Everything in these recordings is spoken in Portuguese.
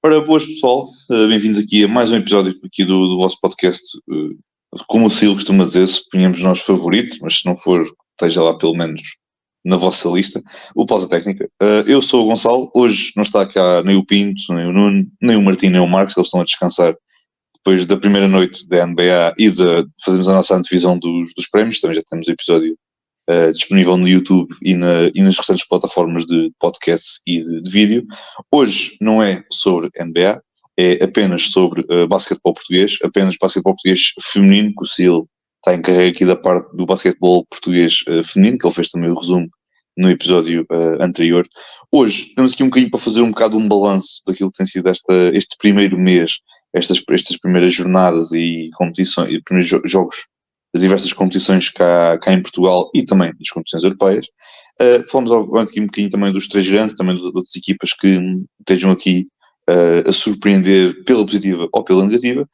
Ora, boas pessoal, bem-vindos aqui a mais um episódio aqui do vosso podcast. Como o Silvio costuma dizer, suponhamos nós favorito, mas se não for, esteja lá pelo menos na vossa lista, o Pausa Técnica. Eu sou o Gonçalo, hoje não está cá nem o Pinto, nem o Nuno, nem o Martim, nem o Marcos, eles estão a descansar depois da primeira noite da NBA e de fazermos a nossa antevisão dos prémios. Também já temos o episódio disponível no YouTube e nas restantes plataformas de podcasts e de vídeo. Hoje não é sobre NBA, é apenas sobre basquetebol português, apenas basquetebol português feminino, que o Sil está encarregue aqui da parte do basquetebol português feminino, que ele fez também o resumo no episódio anterior. Hoje temos aqui um bocadinho para fazer um bocado um balanço daquilo que tem sido este primeiro mês, estas primeiras jornadas e competições, e primeiros jogos das diversas competições cá em Portugal e também das competições europeias. Falamos obviamente aqui um bocadinho também dos três grandes, também de outras equipas que estejam aqui a surpreender pela positiva ou pela negativa.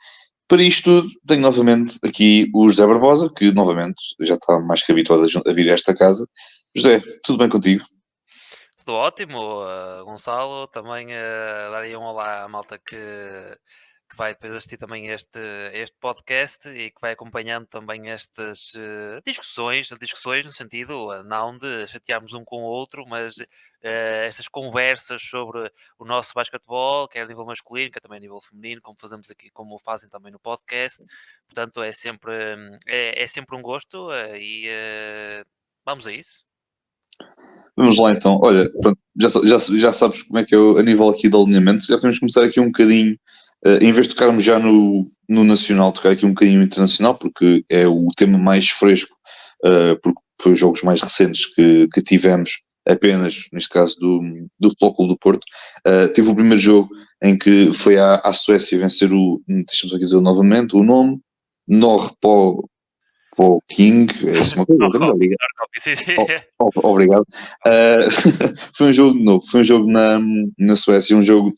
Para isto tudo, tenho novamente aqui o José Barbosa, que novamente já está mais que habituado a vir a esta casa. José, tudo bem contigo? Tudo ótimo, Gonçalo. Também dar aí um olá à malta que vai depois assistir também este podcast e que vai acompanhando também estas discussões no sentido não de chatearmos um com o outro, mas estas conversas sobre o nosso basquetebol, quer a nível masculino, quer também a nível feminino, como fazemos aqui, como fazem também no podcast. Portanto, é sempre um gosto vamos a isso. Vamos lá então. Olha, pronto, já sabes como é que é a nível aqui de alinhamento. Já podemos começar aqui um bocadinho, em vez de tocarmos já no nacional, tocar aqui um bocadinho no internacional, porque é o tema mais fresco, porque foi os jogos mais recentes que tivemos, apenas neste caso do Futebol Clube do Porto. Teve o primeiro jogo em que foi à Suécia vencer deixa-me só dizer novamente, o nome, Norrpo King, é assim uma coisa, Norrköping, Norrköping, sim, sim. Obrigado. Foi um jogo novo, foi um jogo na Suécia, um jogo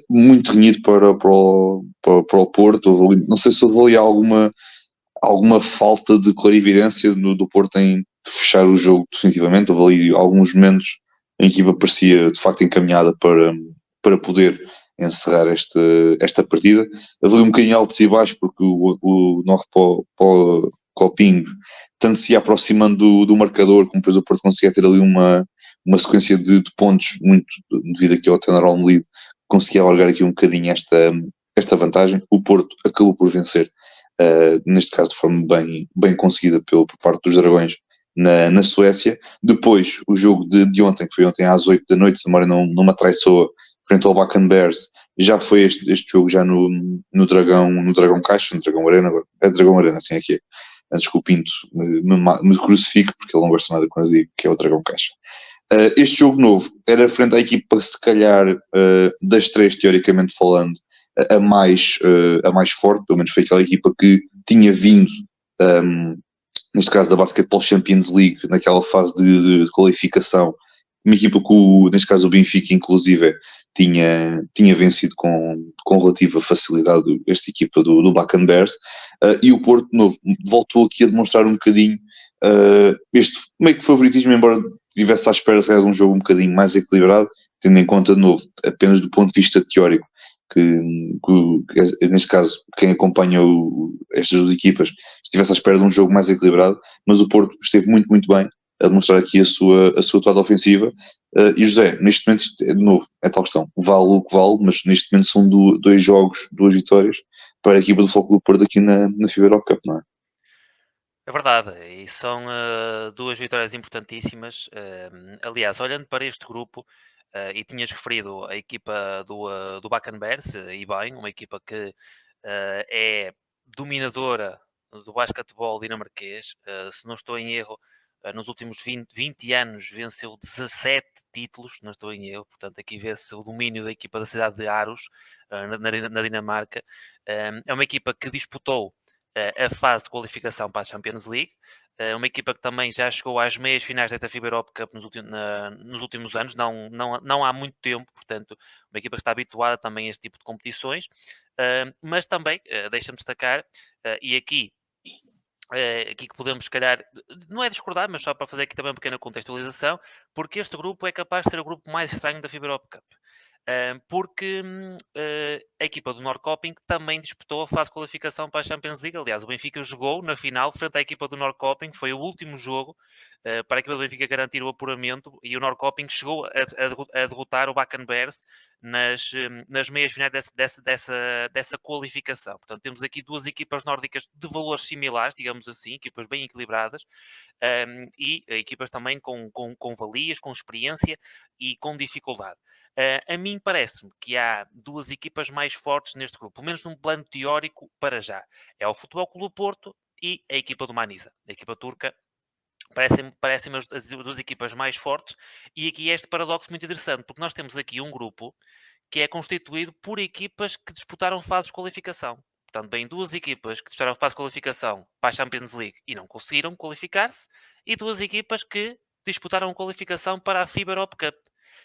muito renhido para o Porto. Não sei se houve ali alguma falta de clarividência do Porto em de fechar o jogo definitivamente. Houve ali alguns momentos em que a equipa parecia de facto encaminhada para poder encerrar esta partida. Houve ali um bocadinho altos e baixos porque o Norrköping tanto se ia aproximando do marcador, como depois o Porto conseguia ter ali uma sequência de pontos, muito devido aqui ao turnaround lead, conseguia alargar aqui um bocadinho esta vantagem. O Porto acabou por vencer, neste caso de forma bem conseguida por parte dos Dragões na Suécia. Depois, o jogo de ontem, que foi ontem às 8 da noite, se a memória não me atraiçoa, frente ao Bakken Bears, já foi este jogo já no Dragão Caixa, no Dragão Arena, agora. É Dragão Arena, assim é que é. Antes que o Pinto me crucifique, porque ele não gosta nada quando eu digo que é o Dragão Caixa. Este jogo novo era frente à equipa, se calhar, das três, teoricamente falando, a mais forte, pelo menos foi aquela equipa que tinha vindo, um, neste caso da Basketball Champions League, naquela fase de qualificação, uma equipa que, neste caso, o Benfica, inclusive, tinha vencido com relativa facilidade esta equipa do Bakken Bears, e o Porto, de novo, voltou aqui a demonstrar um bocadinho este meio que favoritismo, embora estivesse à espera de um jogo um bocadinho mais equilibrado, tendo em conta, de novo, apenas do ponto de vista teórico, que neste caso, quem acompanha estas duas equipas estivesse à espera de um jogo mais equilibrado, mas o Porto esteve muito bem a demonstrar aqui a sua toada ofensiva. E José, neste momento, de novo, é tal questão, vale o que vale, mas neste momento são dois jogos, duas vitórias para a equipa do Foco do Porto aqui na FIBA Europe Cup, não é? É verdade, e são duas vitórias importantíssimas. Aliás, olhando para este grupo, e tinhas referido a equipa do Bakken Bears, e bem, uma equipa que é dominadora do basquetebol dinamarquês. Se não estou em erro, nos últimos 20 anos venceu 17 títulos, não estou em erro, portanto aqui vê-se o domínio da equipa da cidade de Aarhus, na Dinamarca. É uma equipa que disputou a fase de qualificação para a Champions League, uma equipa que também já chegou às meias finais desta FIBA Europe Cup nos últimos anos, não há muito tempo, portanto, uma equipa que está habituada também a este tipo de competições, mas também, deixa-me destacar, e aqui que podemos, se calhar, não é discordar, mas só para fazer aqui também uma pequena contextualização, porque este grupo é capaz de ser o grupo mais estranho da FIBA Europe Cup. porque a equipa do Norrköping também disputou a fase de qualificação para a Champions League. Aliás, o Benfica jogou na final frente à equipa do Norrköping, foi o último jogo para a equipa do Benfica garantir o apuramento, e o Norrköping chegou a derrotar o Bakken Bears nas meias finais dessa qualificação. Portanto, temos aqui duas equipas nórdicas de valores similares, digamos assim, equipas bem equilibradas, e equipas também com valias, com experiência e com dificuldade. A mim parece-me que há duas equipas mais fortes neste grupo, pelo menos num plano teórico para já. É o Futebol Clube do Porto e a equipa do Manisa, a equipa turca. Parecem as duas equipas mais fortes, e aqui é este paradoxo muito interessante, porque nós temos aqui um grupo que é constituído por equipas que disputaram fases de qualificação. Portanto, bem, duas equipas que disputaram fase de qualificação para a Champions League e não conseguiram qualificar-se, e duas equipas que disputaram qualificação para a FIBA Europe Cup.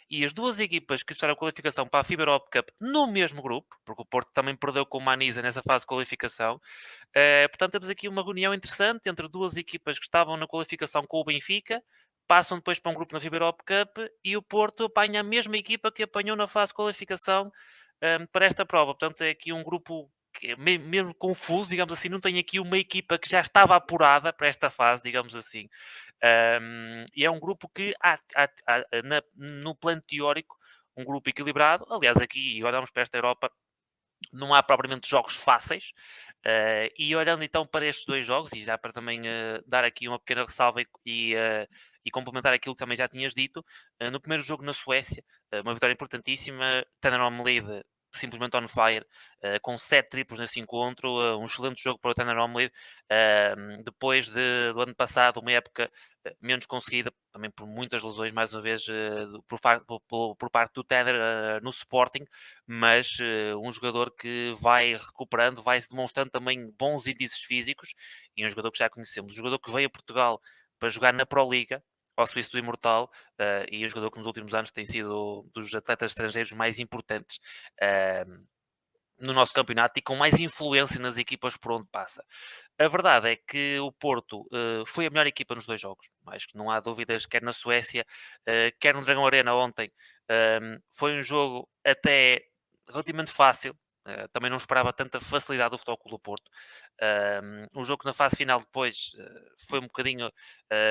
E as duas equipas que disputaram qualificação para a FIBA Europe Cup no mesmo grupo, porque o Porto também perdeu com o Manisa nessa fase de qualificação, portanto, temos aqui uma reunião interessante entre duas equipas que estavam na qualificação com o Benfica, passam depois para um grupo na FIBA Europe Cup, e o Porto apanha a mesma equipa que apanhou na fase de qualificação para esta prova. Portanto, é aqui um grupo que é mesmo confuso, digamos assim, não tem aqui uma equipa que já estava apurada para esta fase, digamos assim. E é um grupo que no plano teórico, um grupo equilibrado. Aliás, aqui olhamos para esta Europa, não há propriamente jogos fáceis, e olhando então para estes dois jogos, e já para também dar aqui uma pequena ressalva e complementar aquilo que também já tinhas dito, no primeiro jogo na Suécia, uma vitória importantíssima, Tottenham Lead simplesmente on fire, com 7 triplos nesse encontro, um excelente jogo para o Tottenham Lead, depois do ano passado, uma época menos conseguida, também por muitas lesões, mais uma vez, por parte do Tanner no Sporting, mas um jogador que vai recuperando, vai-se demonstrando também bons índices físicos, e um jogador que já conhecemos, um jogador que veio a Portugal para jogar na Pro Liga, ao Suíço do Imortal, e um jogador que nos últimos anos tem sido dos atletas estrangeiros mais importantes no nosso campeonato e com mais influência nas equipas por onde passa. A verdade é que o Porto foi a melhor equipa nos dois jogos, acho que não há dúvidas, quer na Suécia, quer no Dragão Arena ontem. Foi um jogo até relativamente fácil, também não esperava tanta facilidade do Futebol Clube do Porto. Um jogo que na fase final depois foi um bocadinho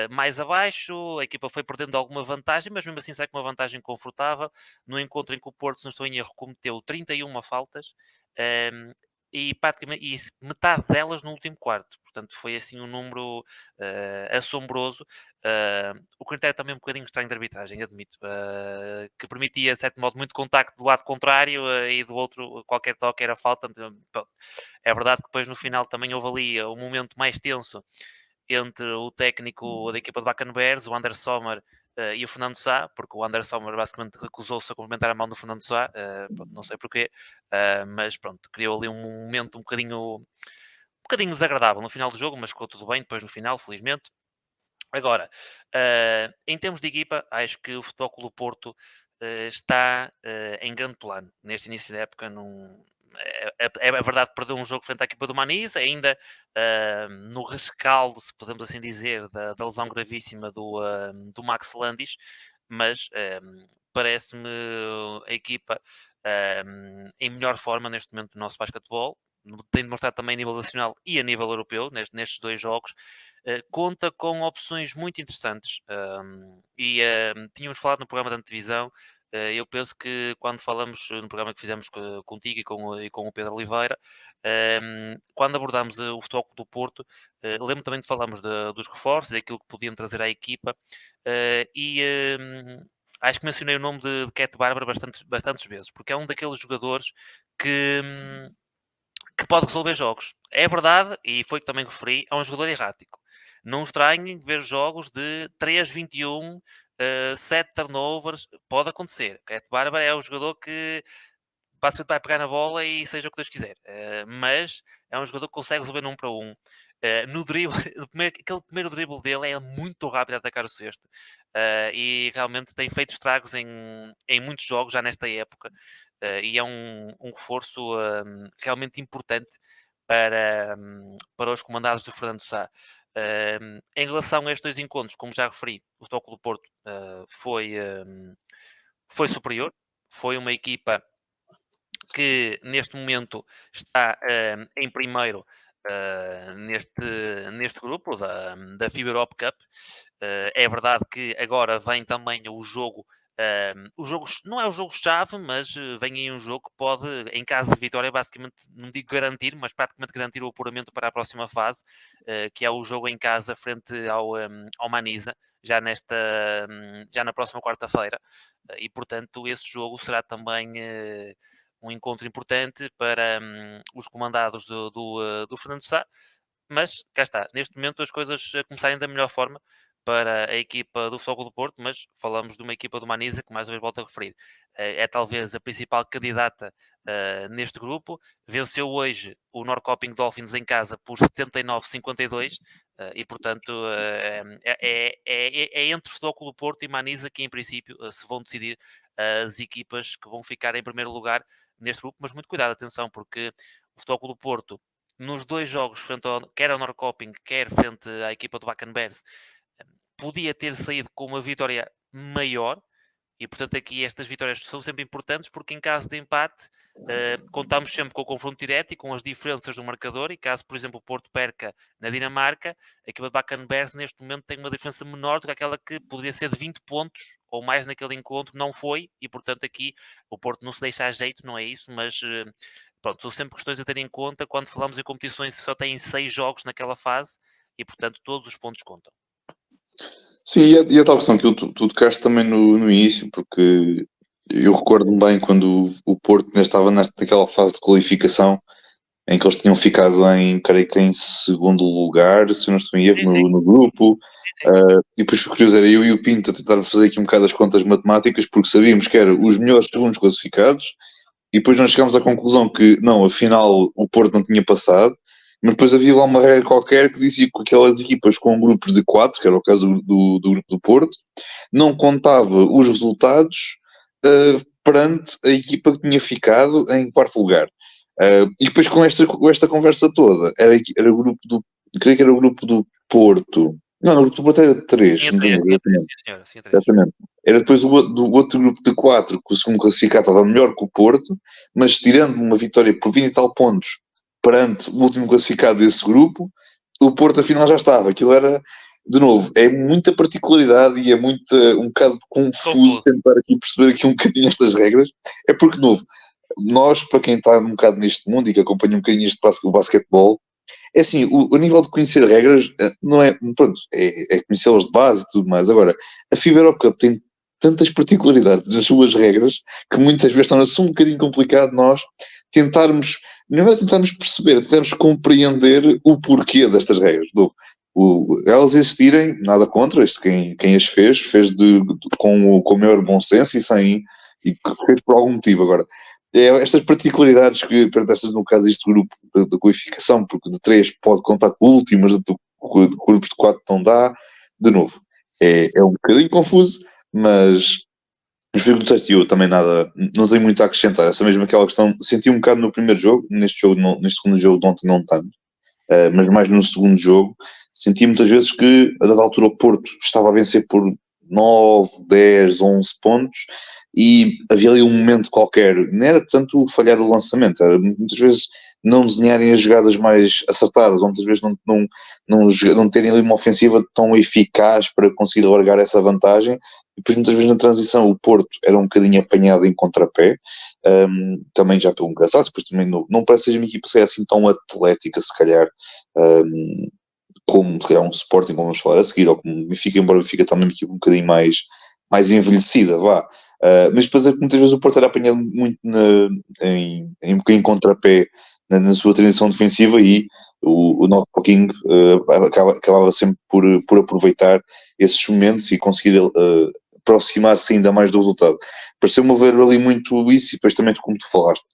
mais abaixo, a equipa foi perdendo alguma vantagem, mas mesmo assim sai com uma vantagem confortável, no encontro em que o Porto, se não estou em erro, cometeu 31 faltas, um, e praticamente metade delas no último quarto. Portanto, foi assim um número assombroso. O critério também um bocadinho estranho de arbitragem, admito, que permitia, de certo modo, muito contacto do lado contrário, e do outro qualquer toque era falta. Então, é verdade que depois no final também houve ali um momento mais tenso entre o técnico da equipa de Bakken Bears, o Ander Sommer, e o Fernando Sá, porque o Ander Sommer basicamente recusou-se a cumprimentar a mão do Fernando Sá, não sei porquê, mas pronto, criou ali um momento um bocadinho desagradável no final do jogo, mas ficou tudo bem depois no final, felizmente. Agora, em termos de equipa, acho que o Futebol Clube do Porto está em grande plano. Neste início da época, é verdade que perdeu um jogo frente à equipa do Manisa, ainda no rescaldo, se podemos assim dizer, da lesão gravíssima do Max Landis, mas parece-me a equipa em melhor forma neste momento do nosso basquetebol. Tem demonstrado também a nível nacional e a nível europeu, nestes dois jogos. Conta com opções muito interessantes, e tínhamos falado no programa de antevisão. Eu penso que quando falamos no programa que fizemos contigo e com o Pedro Oliveira, quando abordámos o Futebol Clube do Porto, lembro também de falarmos dos reforços, daquilo que podiam trazer à equipa, e acho que mencionei o nome de Cat Bárbara bastantes vezes, porque é um daqueles jogadores que pode resolver jogos. É verdade, e foi que também referi, é um jogador errático. Não estranhem ver jogos de 3-21, 7 turnovers, pode acontecer. Cat Bárbara é um jogador que basicamente vai pegar na bola e seja o que Deus quiser. Mas é um jogador que consegue resolver num para um. No drible, aquele primeiro drible dele é muito rápido a atacar o cesto. E realmente tem feito estragos em muitos jogos já nesta época. E é um reforço realmente importante para os comandados do Fernando Sá. Em relação a estes dois encontros, como já referi, o Futebol Clube do Porto foi superior, foi uma equipa que neste momento está em primeiro neste grupo da FIBA Europe Cup. É verdade que agora vem também o jogo. Não é o jogo-chave, mas vem aí um jogo que pode, em caso de vitória, basicamente, não digo garantir, mas praticamente garantir o apuramento para a próxima fase, que é o jogo em casa frente ao Manisa, já na próxima quarta-feira. E, portanto, esse jogo será também um encontro importante para os comandados do Fernando Sá. Mas cá está, neste momento as coisas a começarem da melhor forma para a equipa do Futebol Clube do Porto, mas falamos de uma equipa do Manisa, que mais uma vez volto a referir, é talvez a principal candidata neste grupo. Venceu hoje o Norrköping Dolphins em casa por 79-52 e, portanto, é entre Futebol Clube do Porto e Manisa que, em princípio, se vão decidir as equipas que vão ficar em primeiro lugar neste grupo. Mas muito cuidado, atenção, porque o Futebol Clube do Porto, nos dois jogos, quer ao Norrköping, quer frente à equipa do Bakken Bears, podia ter saído com uma vitória maior. E, portanto, aqui estas vitórias são sempre importantes porque, em caso de empate, contamos sempre com o confronto direto e com as diferenças do marcador. E caso, por exemplo, o Porto perca na Dinamarca, a equipa de Bakken Bears neste momento tem uma diferença menor do que aquela que poderia ser de 20 pontos ou mais naquele encontro. Não foi, e, portanto, aqui o Porto não se deixa a jeito, não é isso, mas pronto, são sempre questões a ter em conta quando falamos em competições que só têm 6 jogos naquela fase e, portanto, todos os pontos contam. Sim, e a tal questão que tu tocaste também no início, porque eu recordo-me bem quando o Porto ainda estava naquela fase de qualificação em que eles tinham ficado creio que em segundo lugar, se eu não estou em erro, no grupo. E depois foi curioso, era eu e o Pinto a tentar fazer aqui um bocado as contas matemáticas, porque sabíamos que eram os melhores segundos classificados, e depois nós chegámos à conclusão que, não, afinal, o Porto não tinha passado, mas depois havia lá uma regra qualquer que dizia que aquelas equipas com grupos de 4, que era o caso do grupo do Porto, não contava os resultados perante a equipa que tinha ficado em quarto lugar. E depois com esta conversa toda, era o grupo do. Creio que era o grupo do Porto. Não, o grupo do Porto era de 3. Tinha 3, Exatamente. Era depois do outro grupo de 4, que o segundo classificado estava melhor que o Porto, mas tirando uma vitória por 20 e tal pontos perante o último classificado desse grupo, o Porto afinal já estava. Aquilo era, de novo, é muita particularidade e é um bocado confuso tentar aqui perceber aqui um bocadinho estas regras. É porque, de novo, nós, para quem está um bocadinho neste mundo e que acompanha um bocadinho o basquetebol, é assim, o nível de conhecer regras não é, pronto, é conhecê-las de base e tudo mais. Agora, a FIBA Europe Cup tem tantas particularidades das suas regras que muitas vezes torna-se um bocadinho complicado nós tentarmos, não é tentarmos perceber, tentarmos compreender o porquê destas regras. Elas existirem, nada contra, isto quem as fez com o maior bom senso e fez por algum motivo. Agora, estas particularidades que, estas no caso deste grupo da qualificação, porque de 3 pode contar com o último, mas grupos de 4 não dá, de novo. É um bocadinho confuso, mas foi o que disseste, eu também não tenho muito a acrescentar. Essa mesmo aquela questão, senti um bocado no primeiro jogo, neste segundo jogo de ontem não tanto, mas mais no segundo jogo, senti muitas vezes que a dada altura o Porto estava a vencer por 9, 10, 11 pontos e havia ali um momento qualquer, não era tanto falhar o lançamento, era muitas vezes não desenharem as jogadas mais acertadas, ou muitas vezes não terem ali uma ofensiva tão eficaz para conseguir largar essa vantagem. E depois muitas vezes na transição o Porto era um bocadinho apanhado em contrapé, também já pelo cansaço, depois também não parece que seja uma equipa assim tão atlética, se calhar, como se calhar um Sporting, como vamos falar a seguir, ou como o Benfica, embora o Benfica também uma equipa um bocadinho mais envelhecida, vá. Mas depois é que muitas vezes o Porto era apanhado muito em contrapé na sua transição defensiva e o Norrköping acabava sempre por aproveitar esses momentos e conseguir aproximar-se ainda mais do resultado. Pareceu-me haver ali muito isso e depois também, como tu falaste,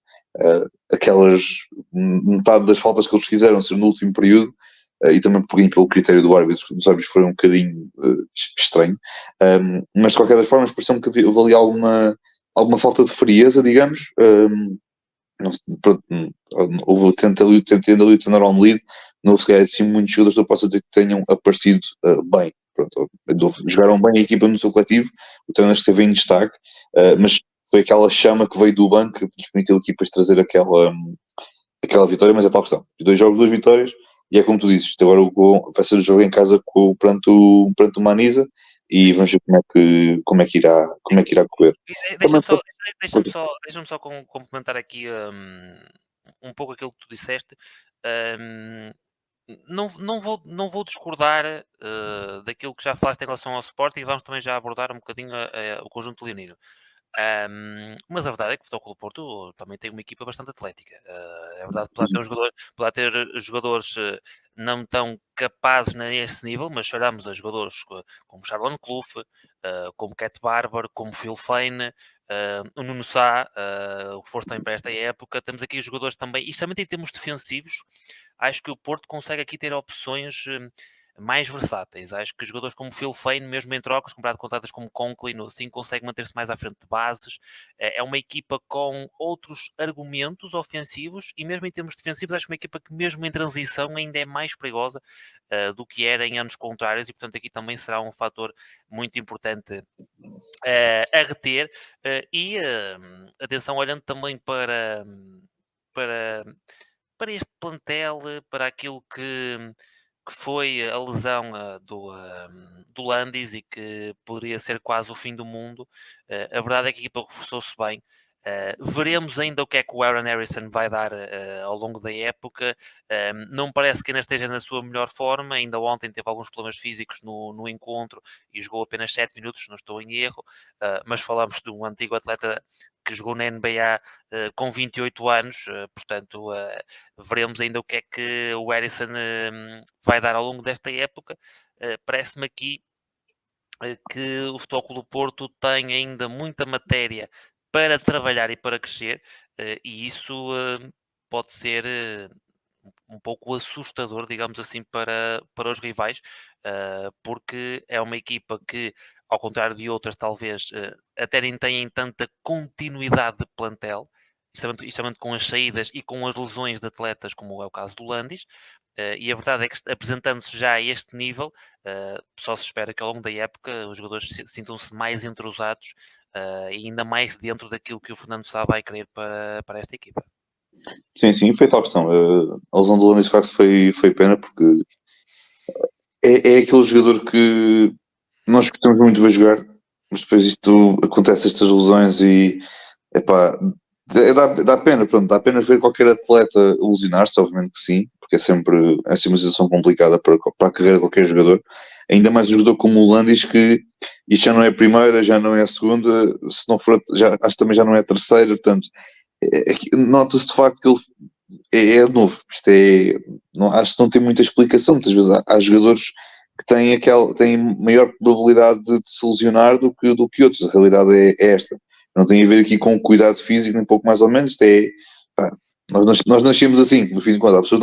aquelas metade das faltas que eles fizeram ser no último período, e também pelo critério do árbitro, que os árbitros foi um bocadinho estranho, mas de qualquer das formas pareceu-me que houve ali alguma falta de frieza, digamos. Houve tentando ali o turnaround lead, não houve sequer assim muitos jogadores que eu posso dizer que tenham aparecido bem. Pronto, jogaram bem a equipa no seu coletivo, o treino esteve em destaque, mas foi aquela chama que veio do banco que lhes permitiu aqui depois trazer aquela vitória, mas é tal questão. 2 jogos, 2 vitórias, e é como tu dizes, agora vai ser o jogo em casa perante o Manisa, e vamos ver como é que irá correr. Também Deixa-me só complementar aqui um pouco aquilo que tu disseste. Hum, não vou discordar daquilo que já falaste em relação ao Sporting, e vamos também já abordar um bocadinho o conjunto leonino. Mas a verdade é que o Futebol Clube do Porto também tem uma equipa bastante atlética. É verdade que poderá ter jogadores não tão capazes nesse nível, mas se olharmos a jogadores como Charlon Clough, como Cat Barber, como Phil Fane, o Nuno Sá, o que foste também para esta época, temos aqui jogadores também, e somente em termos defensivos, acho que o Porto consegue aqui ter opções mais versáteis. Acho que jogadores como Phil Fane, mesmo em trocas, comparado com datas como Conklin, assim, consegue manter-se mais à frente de bases. É uma equipa com outros argumentos ofensivos, e mesmo em termos defensivos, acho que uma equipa que mesmo em transição ainda é mais perigosa do que era em anos contrários, e portanto aqui também será um fator muito importante a reter. E atenção, olhando também para, para este plantel, para aquilo que foi a lesão do Landis, e que poderia ser quase o fim do mundo. A verdade é que a equipa reforçou-se bem. Veremos ainda o que é que o Aaron Harrison vai dar ao longo da época. Não me parece que ainda esteja na sua melhor forma. Ainda ontem teve alguns problemas físicos no encontro e jogou apenas 7 minutos, não estou em erro. Mas falamos de um antigo atleta que jogou na NBA com 28 anos, portanto veremos ainda o que é que o Harrison vai dar ao longo desta época. Parece-me aqui que o Futebol Clube do Porto tem ainda muita matéria para trabalhar e para crescer, e isso pode ser um pouco assustador, digamos assim, para os rivais, porque é uma equipa que, ao contrário de outras, talvez até nem têm tanta continuidade de plantel, especialmente com as saídas e com as lesões de atletas, como é o caso do Landis. E a verdade é que, apresentando-se já a este nível, só se espera que ao longo da época os jogadores sintam-se mais entrosados e ainda mais dentro daquilo que o Fernando Sá vai querer para esta equipa. sim, sim, foi tal questão. A lesão do Landis de facto foi pena, porque é aquele jogador que nós gostamos muito de ver jogar, mas depois isto acontece, estas lesões, e epá, dá pena, pronto, dá pena ver qualquer atleta lesionar-se, obviamente que sim, porque é sempre uma situação complicada para a carreira de qualquer jogador, ainda mais um jogador como o Landis, que isto já não é a primeira, já não é a segunda, se não for, acho que também já não é a terceira, portanto, nota-se de facto que ele é novo. Isto acho que não tem muita explicação. Muitas vezes há jogadores que têm maior probabilidade de se lesionar do que outros. A realidade é esta. Não tem a ver aqui com cuidado físico, nem pouco mais ou menos. Isto pá, nós nascemos assim, no fim de contas. As pessoas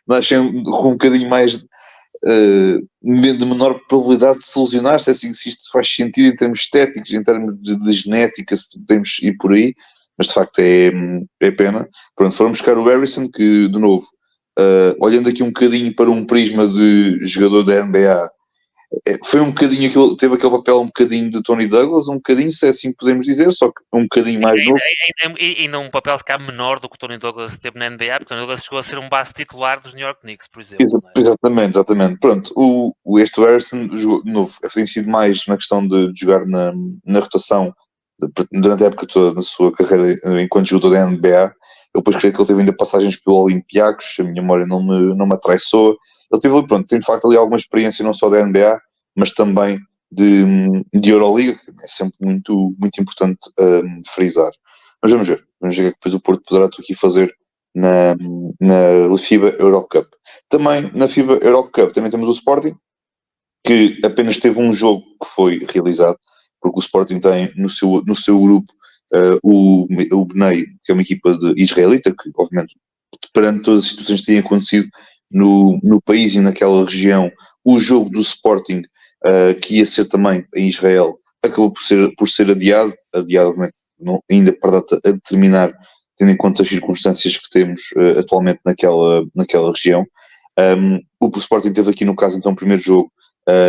nascem com um bocadinho mais de menor probabilidade de se lesionar, se isto faz sentido em termos estéticos, em termos de genética, se podemos ir por aí, mas de facto é pena. Pronto, foram buscar o Harrison, que de novo, olhando aqui um bocadinho para um prisma de jogador da NBA, foi um bocadinho teve aquele papel um bocadinho de Tony Douglas, um bocadinho, se é assim que podemos dizer, só que um bocadinho mais novo. Ainda um papel se calhar menor do que o Tony Douglas teve na NBA, porque o Tony Douglas chegou a ser um base titular dos New York Knicks, por exemplo. Exatamente. Pronto, este Harrison jogou, de novo, tem sido mais na questão de jogar na rotação durante a época toda da sua carreira enquanto jogador da NBA. Eu depois creio que ele teve ainda passagens pelo Olympiacos, a minha memória não me atraiçoa. Ele tem de facto ali alguma experiência não só da NBA, mas também de Euroliga, que é sempre muito, muito importante frisar. Mas vamos ver o que depois o Porto poderá aqui fazer na FIBA Europe Cup. Também na FIBA Europe Cup também temos o Sporting, que apenas teve um jogo que foi realizado, porque o Sporting tem no seu grupo o Bnei, que é uma equipa israelita, que obviamente perante todas as situações que têm acontecido no país e naquela região, o jogo do Sporting, que ia ser também em Israel, acabou por ser adiado ainda para data a determinar, tendo em conta as circunstâncias que temos atualmente naquela região. O Sporting teve aqui, no caso, então, o primeiro jogo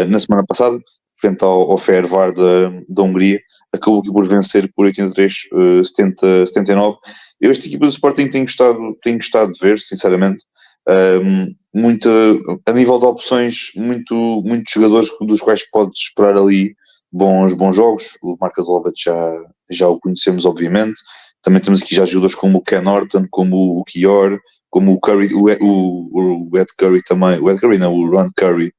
na semana passada, frente ao Fehervar da Hungria, acabou aqui por vencer por 83-79. Eu esta equipa do Sporting tenho gostado de ver, sinceramente. Muita, a nível de opções, muitos jogadores dos quais podes esperar ali bons jogos. O Marcus Lovet já o conhecemos, obviamente. Também temos aqui já jogadores como o Ken Norton, como o Kior, como o Curry, o Ed Curry também. O Ed Curry não, o Ron Curry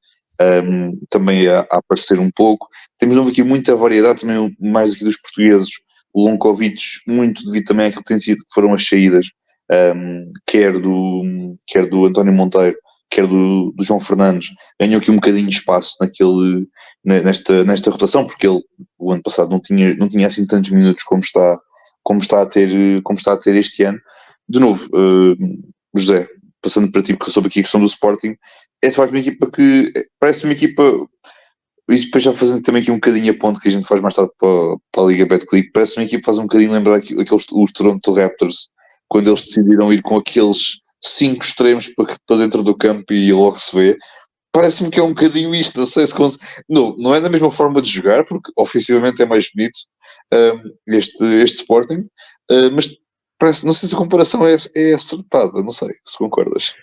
também a aparecer um pouco. Temos novo aqui muita variedade, também mais aqui dos portugueses. O Lonkovic, muito devido também àquilo que tem sido, que foram as saídas, quer do António Monteiro, quer do João Fernandes, ganhou aqui um bocadinho de espaço nesta rotação, porque ele o ano passado não tinha assim tantos minutos como está a ter este ano. De novo, José, passando para ti, porque eu soube aqui a questão do Sporting, é de facto uma equipa que parece uma equipa. E depois já fazendo também aqui um bocadinho a ponte que a gente faz mais tarde para a Liga Betclic, parece uma equipa que faz um bocadinho lembrar os Toronto Raptors, quando eles decidiram ir com aqueles 5 extremos para dentro do campo e logo se vê. Parece-me que é um bocadinho isto, não sei se não é da mesma forma de jogar, porque ofensivamente é mais bonito este Sporting, mas não sei se a comparação é acertada, não sei se concordas.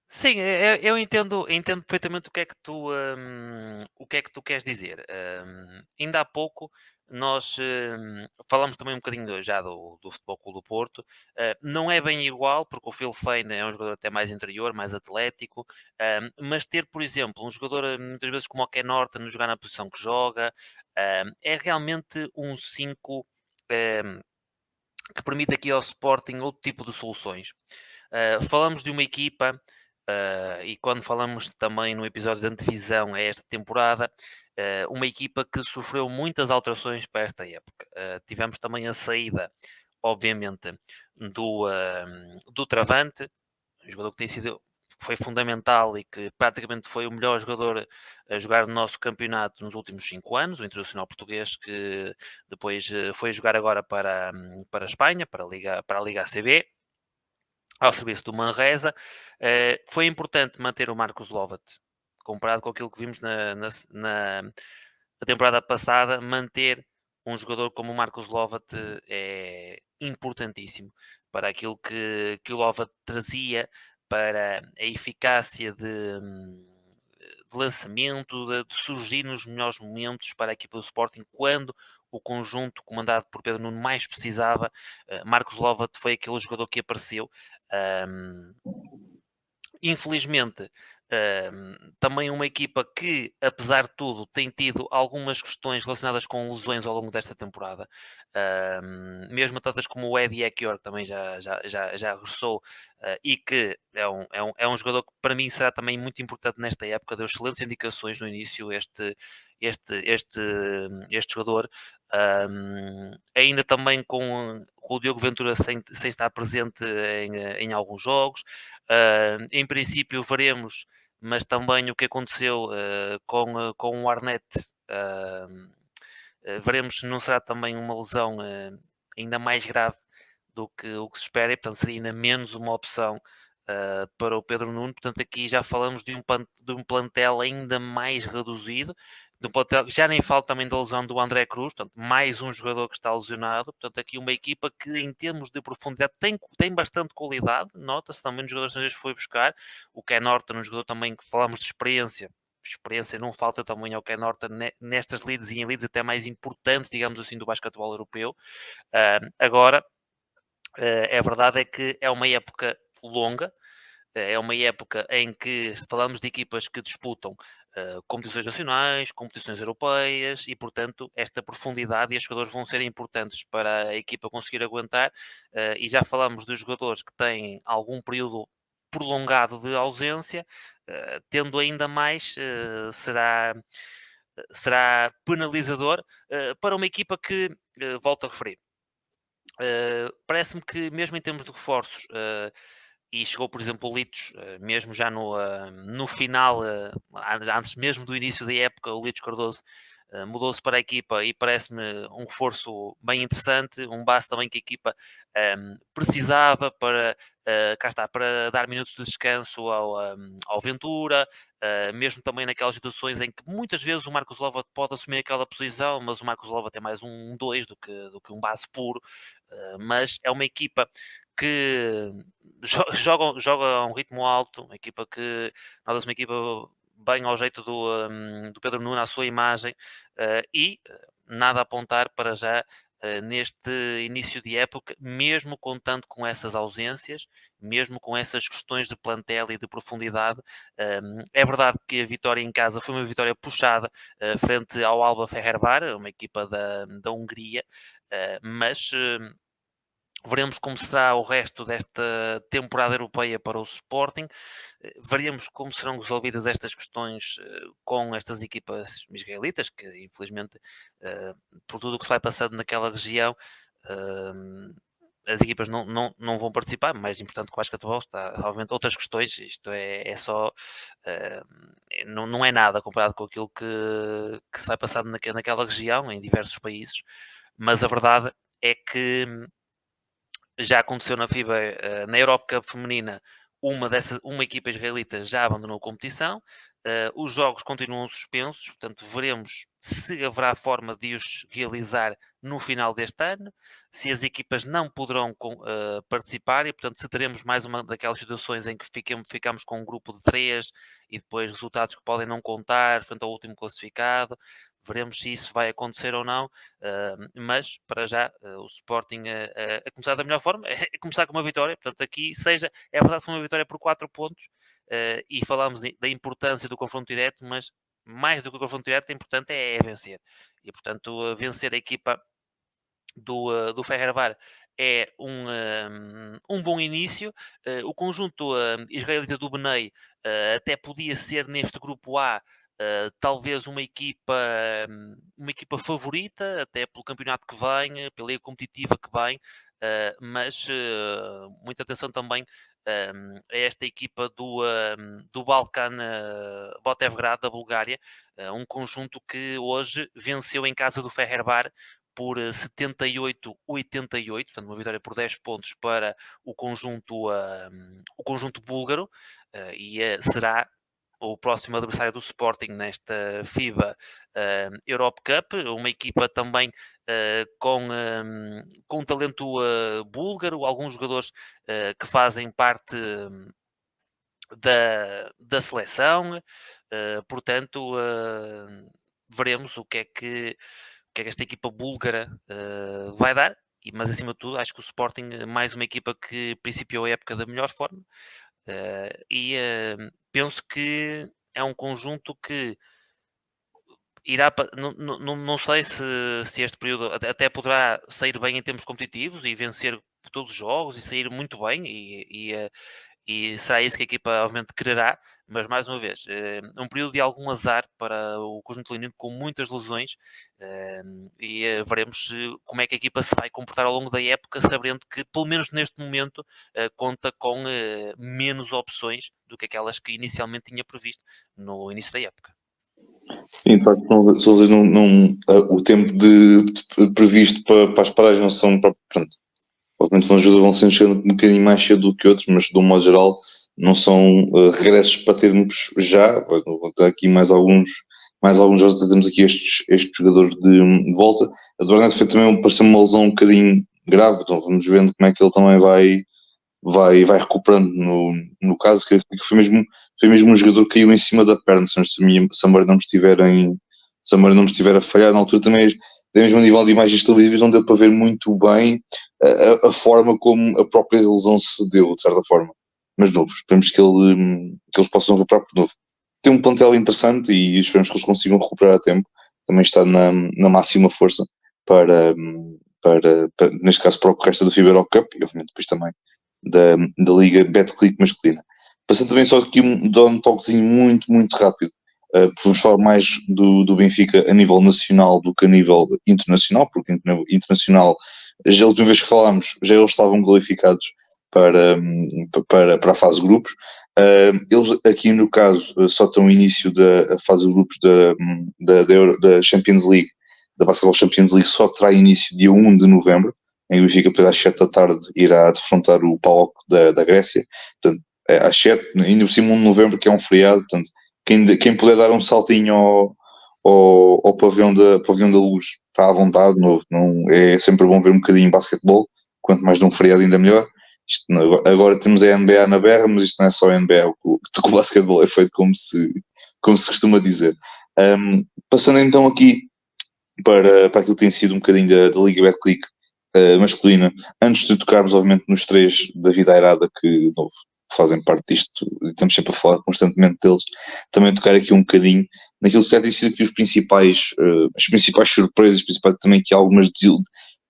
Sim, eu entendo perfeitamente o que é que tu queres dizer. Ainda há pouco nós falamos também um bocadinho já do Futebol Clube do Porto. Não é bem igual, porque o Phil Foden é um jogador até mais interior, mais atlético, mas ter, por exemplo, um jogador muitas vezes como o Ken Norton, jogar na posição que joga, é realmente um 5 que permite aqui ao Sporting outro tipo de soluções. Falamos de uma equipa, e quando falamos também no episódio de antevisão a esta temporada, uma equipa que sofreu muitas alterações para esta época. Tivemos também a saída, obviamente, do Travante, um jogador que foi fundamental e que praticamente foi o melhor jogador a jogar no nosso campeonato nos últimos 5 anos, o internacional português, que depois foi jogar agora para a Espanha, para a Liga ACB, ao serviço do Manresa. Foi importante manter o Marcos Lovat, comparado com aquilo que vimos na temporada passada. Manter um jogador como o Marcos Lovat é importantíssimo para aquilo que o Lovat trazia, para a eficácia de lançamento, de surgir nos melhores momentos para a equipa do Sporting, quando o conjunto comandado por Pedro Nuno mais precisava. Marcos Lovat foi aquele jogador que apareceu. Um, Infelizmente, também uma equipa que, apesar de tudo, tem tido algumas questões relacionadas com lesões ao longo desta temporada. Mesmo atletas como o Eddie Ekior, que também já regressou, e que é um jogador que para mim será também muito importante nesta época, deu excelentes indicações no início, este jogador. Ainda também com o Diogo Ventura sem estar presente em alguns jogos. Em princípio veremos, mas também o que aconteceu com o Arnett, veremos se não será também uma lesão ainda mais grave do que o que se espera, e portanto seria ainda menos uma opção para o Pedro Nuno. Portanto, aqui já falamos de um plantel ainda mais reduzido, de um plantel, já nem falo também da lesão do André Cruz, portanto, mais um jogador que está lesionado. Portanto, aqui uma equipa que em termos de profundidade tem bastante qualidade, nota-se também nos jogadores que foi buscar. O Ken Norton, um jogador também que falamos de experiência não falta também ao Ken Norton nestas leads e em leads até mais importantes, digamos assim, do basquetebol europeu. Agora, a verdade é que é uma época longa, é uma época em que falamos de equipas que disputam competições nacionais, competições europeias, e portanto esta profundidade e os jogadores vão ser importantes para a equipa conseguir aguentar, e já falamos dos jogadores que têm algum período prolongado de ausência, tendo ainda mais, será penalizador para uma equipa que, volto a referir, parece-me que mesmo em termos de reforços, e chegou, por exemplo, o Litos, mesmo já no final, antes mesmo do início da época, o Litos Cardoso mudou-se para a equipa e parece-me um reforço bem interessante, um base também que a equipa precisava para, cá está, para dar minutos de descanso ao Ventura, mesmo também naquelas situações em que muitas vezes o Marcos Lova pode assumir aquela posição, mas o Marcos Lova tem mais um 2 do que um base puro, mas é uma equipa que joga a um ritmo alto, uma equipa que nota-se uma equipa bem ao jeito do Pedro Nuno, à sua imagem, e nada a apontar para já neste início de época, mesmo contando com essas ausências, mesmo com essas questões de plantel e de profundidade. É verdade que a vitória em casa foi uma vitória puxada frente ao Alba Feherbár, uma equipa da Hungria, mas veremos como será o resto desta temporada europeia para o Sporting. Veremos como serão resolvidas estas questões com estas equipas israelitas, que infelizmente, por tudo o que se vai passando naquela região, as equipas não vão participar. Mais importante que o basquetebol está, obviamente, outras questões. Isto é só... não é nada comparado com aquilo que se vai passando naquela região, em diversos países. Mas a verdade é que já aconteceu na FIBA, na Europe Cup feminina, uma equipa israelita já abandonou a competição. Os jogos continuam suspensos, portanto veremos se haverá forma de os realizar no final deste ano, se as equipas não poderão participar e, portanto, se teremos mais uma daquelas situações em que ficamos com um grupo de 3 e depois resultados que podem não contar frente ao último classificado. Veremos se isso vai acontecer ou não, mas para já o Sporting a começar da melhor forma, é começar com uma vitória. Portanto, aqui é verdade que foi uma vitória por 4 pontos, e falámos da importância do confronto direto, mas mais do que o confronto direto, o importante é vencer. E, portanto, vencer a equipa do Feherbár é um bom início. O conjunto israelita do Benei até podia ser neste grupo A talvez uma equipa favorita, até pelo campeonato que vem, pela liga competitiva que vem, mas muita atenção também a esta equipa do Balkan Botevgrad, da Bulgária, um conjunto que hoje venceu em casa do Feherbár por 78-88, portanto uma vitória por 10 pontos para o conjunto búlgaro, e será o próximo adversário do Sporting nesta FIBA Europe Cup, uma equipa também com um talento búlgaro, alguns jogadores que fazem parte da seleção, portanto veremos o que é que esta equipa búlgara vai dar, mas acima de tudo acho que o Sporting é mais uma equipa que principiou a época da melhor forma, e penso que é um conjunto que irá não sei se este período até poderá sair bem em termos competitivos e vencer todos os jogos e sair muito bem, e será isso que a equipa obviamente quererá, mas mais uma vez, um período de algum azar para o conjunto leonino, com muitas lesões, e veremos como é que a equipa se vai comportar ao longo da época, sabendo que pelo menos neste momento conta com menos opções do que aquelas que inicialmente tinha previsto no início da época. Sim, de facto, o tempo previsto para as paragens não são, pronto, obviamente vão sendo chegando um bocadinho mais cedo do que outros, mas de um modo geral não são regressos para termos já. Vou ter aqui mais alguns jogos, temos aqui estes jogadores de volta. A do Bernardo foi também pareceu uma lesão um bocadinho grave, então vamos vendo como é que ele também vai recuperando no caso, que foi mesmo um jogador que caiu em cima da perna, se a memória não me estiver a falhar. Na altura também, mesmo a nível de imagens televisivas, não deu para ver muito bem a forma como a própria lesão se deu, de certa forma. Mas novo, esperemos que eles possam recuperar por novo. Tem um plantel interessante e esperemos que eles consigam recuperar a tempo. Também está na máxima força para neste caso, para o resto da FIBA Europe Cup e, obviamente, depois também da Liga Betclic masculina. Passando também só aqui um toquezinho muito, muito rápido. Vamos falar mais do Benfica a nível nacional do que a nível internacional, porque internacional, já a última vez que falámos, já eles estavam qualificados para a fase de grupos. Eles aqui no caso só estão no início da fase de grupos da Champions League, da Basketball Champions League, só terá início dia 1 de novembro, em que o Benfica depois às 7 da tarde irá defrontar o PAOK da Grécia. Portanto, às 7, ainda por cima 1 de novembro, que é um feriado, portanto, quem puder dar um saltinho ao pavilhão da Luz está à vontade, não, é sempre bom ver um bocadinho de basquetebol, quanto mais de um feriado ainda melhor. Agora temos a NBA na berra, mas isto não é só a NBA, o basquetebol é feito como se costuma dizer. Passando então aqui para aquilo que tem sido um bocadinho da Liga Betclic masculina, antes de tocarmos obviamente nos três da vida airada que novo, fazem parte disto e estamos sempre a falar constantemente deles, também tocar aqui um bocadinho naquilo que tem sido aqui as principais surpresas, principais também aqui algumas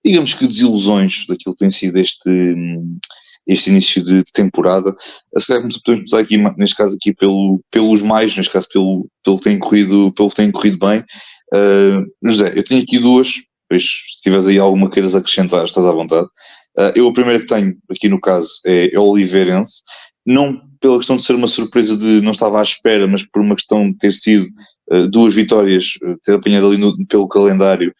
digamos que desilusões daquilo que tem sido este início de temporada. Se calhar podemos começar aqui, neste caso aqui pelos mais, neste caso pelo que tem corrido bem. José, eu tenho aqui duas, pois se tiveres aí alguma queiras acrescentar, estás à vontade. Eu a primeira que tenho aqui no caso é o Oliveirense, não pela questão de ser uma surpresa de não estava à espera, mas por uma questão de ter sido duas vitórias, ter apanhado ali pelo calendário,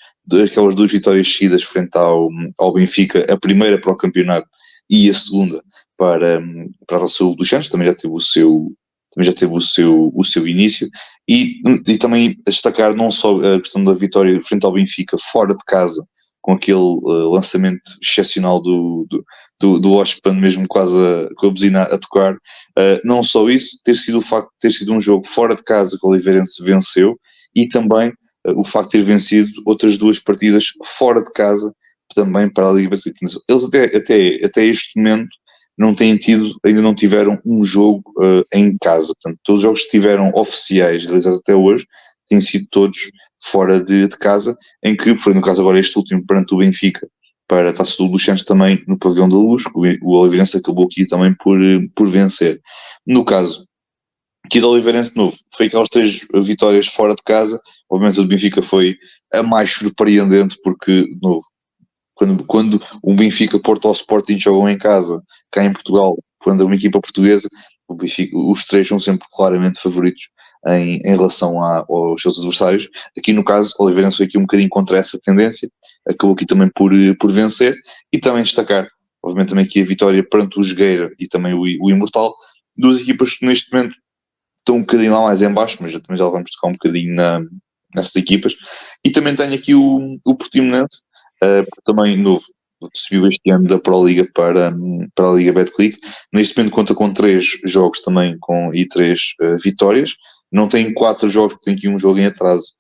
aquelas duas vitórias seguidas frente ao Benfica, a primeira para o campeonato e a segunda para a Sul dos Santos, também já teve o seu início, e também destacar não só a questão da vitória frente ao Benfica fora de casa, com aquele lançamento excepcional do Ospan, mesmo quase com a buzina a tocar, não só isso, ter sido o facto de ter sido um jogo fora de casa que o Oliveirense venceu, e também o facto de ter vencido outras duas partidas fora de casa, também para a Liga Betclic. Eles até este momento ainda não tiveram um jogo em casa. Portanto, todos os jogos que tiveram oficiais realizados até hoje têm sido todos fora de casa, em que foi no caso agora este último perante o Benfica para a Taça dos Santos também no Pavilhão da Luz, o Oliveirense acabou aqui também por vencer. No caso aqui do Oliveirense de novo, foi aquelas três vitórias fora de casa, obviamente o do Benfica foi a mais surpreendente porque, de novo, quando o Benfica, Porto ou Sporting jogam em casa, cá em Portugal, quando é uma equipa portuguesa, os três são sempre claramente favoritos em relação aos seus adversários. Aqui no caso, o Oliveirense foi aqui um bocadinho contra essa tendência, acabou aqui também por vencer, e também destacar, obviamente também aqui a vitória perante o Jogueira e também o Imortal, duas equipas que neste momento estão um bocadinho lá mais em baixo, mas também já vamos tocar um bocadinho nessas equipas. E também tenho aqui o Portimonense, porque também novo, subiu este ano da Pro Liga para a Liga Betclic. Neste momento conta com 3 jogos também e 3 vitórias. Não tem 4 jogos, porque tem aqui um jogo em atraso,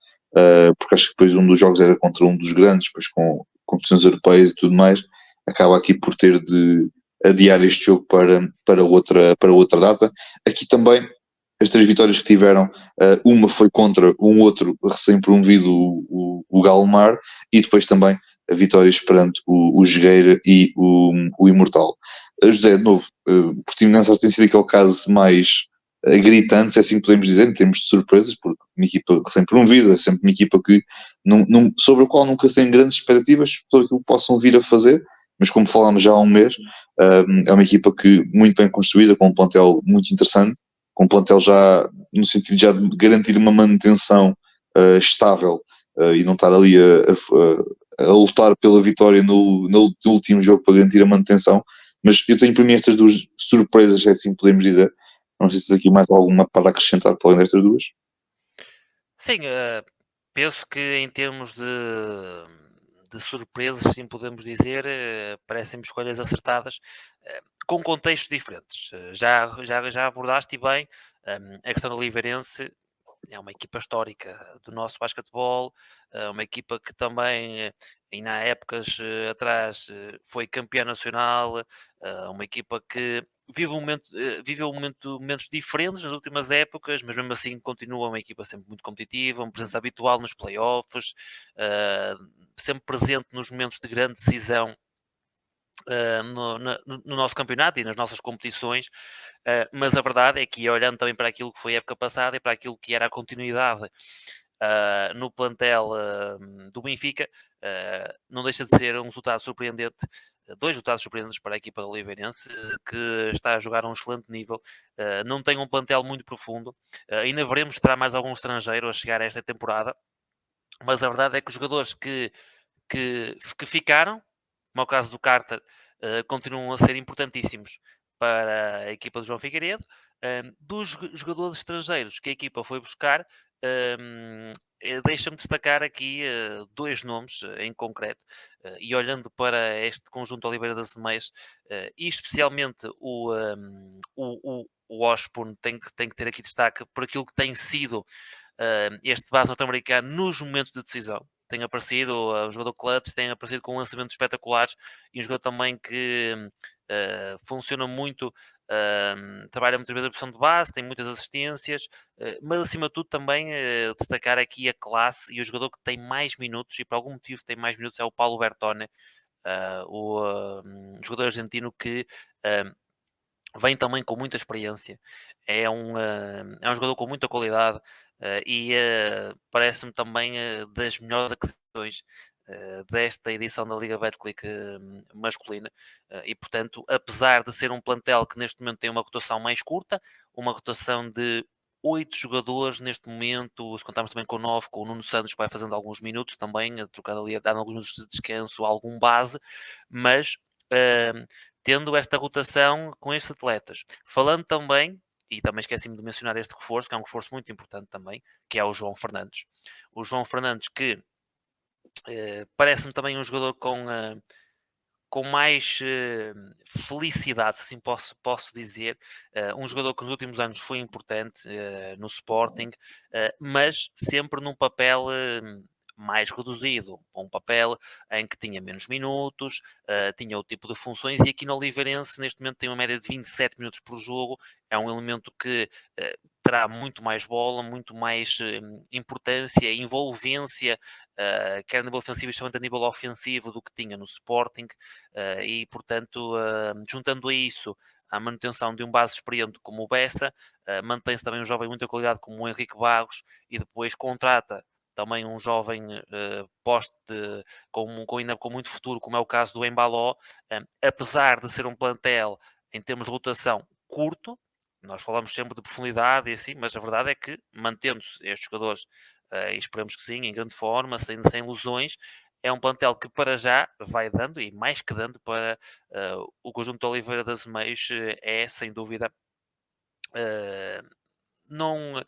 porque acho que depois um dos jogos era contra um dos grandes, depois com competições europeias e tudo mais, acaba aqui por ter de adiar este jogo para outra data. Aqui também as 3 vitórias que tiveram, uma foi contra um outro recém-promovido, o Galmar, e depois também vitórias perante o Jogueira e o Imortal. José, de novo, Portimonense tem sido aquele caso mais gritante, se assim podemos dizer, em termos de surpresas, porque uma equipa recém-promovida, é sempre uma equipa que sobre a qual nunca se tem grandes expectativas sobre aquilo que possam vir a fazer, mas como falámos já há um mês, é uma equipa que muito bem construída, com um plantel muito interessante, com um plantel já no sentido já de garantir uma manutenção estável e não estar ali a lutar pela vitória no último jogo para garantir a manutenção. Mas eu tenho para mim estas duas surpresas, se assim podemos dizer. Não sei se tens aqui mais alguma para acrescentar para além destas duas. Sim, penso que em termos de surpresas, sim podemos dizer, parecem-me escolhas acertadas, com contextos diferentes. Já abordaste bem a questão do Oliveirense. É uma equipa histórica do nosso basquetebol, uma equipa que também, ainda há épocas atrás, foi campeã nacional, uma equipa que viveu momentos diferentes nas últimas épocas, mas mesmo assim continua uma equipa sempre muito competitiva, uma presença habitual nos playoffs, sempre presente nos momentos de grande decisão no nosso campeonato e nas nossas competições, mas a verdade é que, olhando também para aquilo que foi a época passada e para aquilo que era a continuidade no plantel do Benfica, não deixa de ser um resultado surpreendente dois resultados surpreendentes para a equipa do Oliveirense, que está a jogar a um excelente nível, não tem um plantel muito profundo, ainda veremos se terá mais algum estrangeiro a chegar a esta temporada, mas a verdade é que os jogadores que ficaram, como é o caso do Carter, continuam a ser importantíssimos para a equipa do João Figueiredo. Dos jogadores estrangeiros que a equipa foi buscar, deixa-me destacar aqui dois nomes em concreto. E olhando para este conjunto de Oliveira das Meias, e especialmente o Washburn tem que ter aqui destaque por aquilo que tem sido este base norte-americano nos momentos de decisão. Tem aparecido, um jogador clutch, tem aparecido com lançamentos espetaculares e um jogador também que funciona muito, trabalha muitas vezes a posição de base, tem muitas assistências, mas acima de tudo também destacar aqui a classe e o jogador que tem mais minutos e por algum motivo tem mais minutos é o Paulo Bertone, o jogador argentino que vem também com muita experiência, é um jogador com muita qualidade e parece-me também das melhores aquisições desta edição da Liga Betclic masculina e, portanto, apesar de ser um plantel que neste momento tem uma rotação mais curta, uma rotação de 8 jogadores neste momento, se contarmos também com 9, com o Nuno Santos que vai fazendo alguns minutos também, trocado ali, dando alguns minutos de descanso, algum base, mas uh, tendo esta rotação com estes atletas. Falando também, e também esqueci-me de mencionar este reforço, que é um reforço muito importante também, que é o João Fernandes. O João Fernandes que parece-me também um jogador com mais felicidade, se assim posso dizer. Um jogador que nos últimos anos foi importante no Sporting, mas sempre num papel mais reduzido, um papel em que tinha menos minutos, tinha outro tipo de funções, e aqui no Oliveirense neste momento tem uma média de 27 minutos por jogo, é um elemento que terá muito mais bola, muito mais importância, envolvência, quer a nível ofensivo, especialmente a nível ofensivo, do que tinha no Sporting, e portanto, juntando a isso a manutenção de um base experiente como o Bessa, mantém-se também um jovem de muita qualidade como o Henrique Bagos, e depois contrata também um jovem poste ainda com muito futuro, como é o caso do Embaló, apesar de ser um plantel em termos de rotação curto, nós falamos sempre de profundidade e assim, mas a verdade é que mantendo-se estes jogadores, e esperamos que sim, em grande forma, sem lesões, é um plantel que para já vai dando, e mais que dando, para o conjunto de Oliveira das Meias, é sem dúvida não,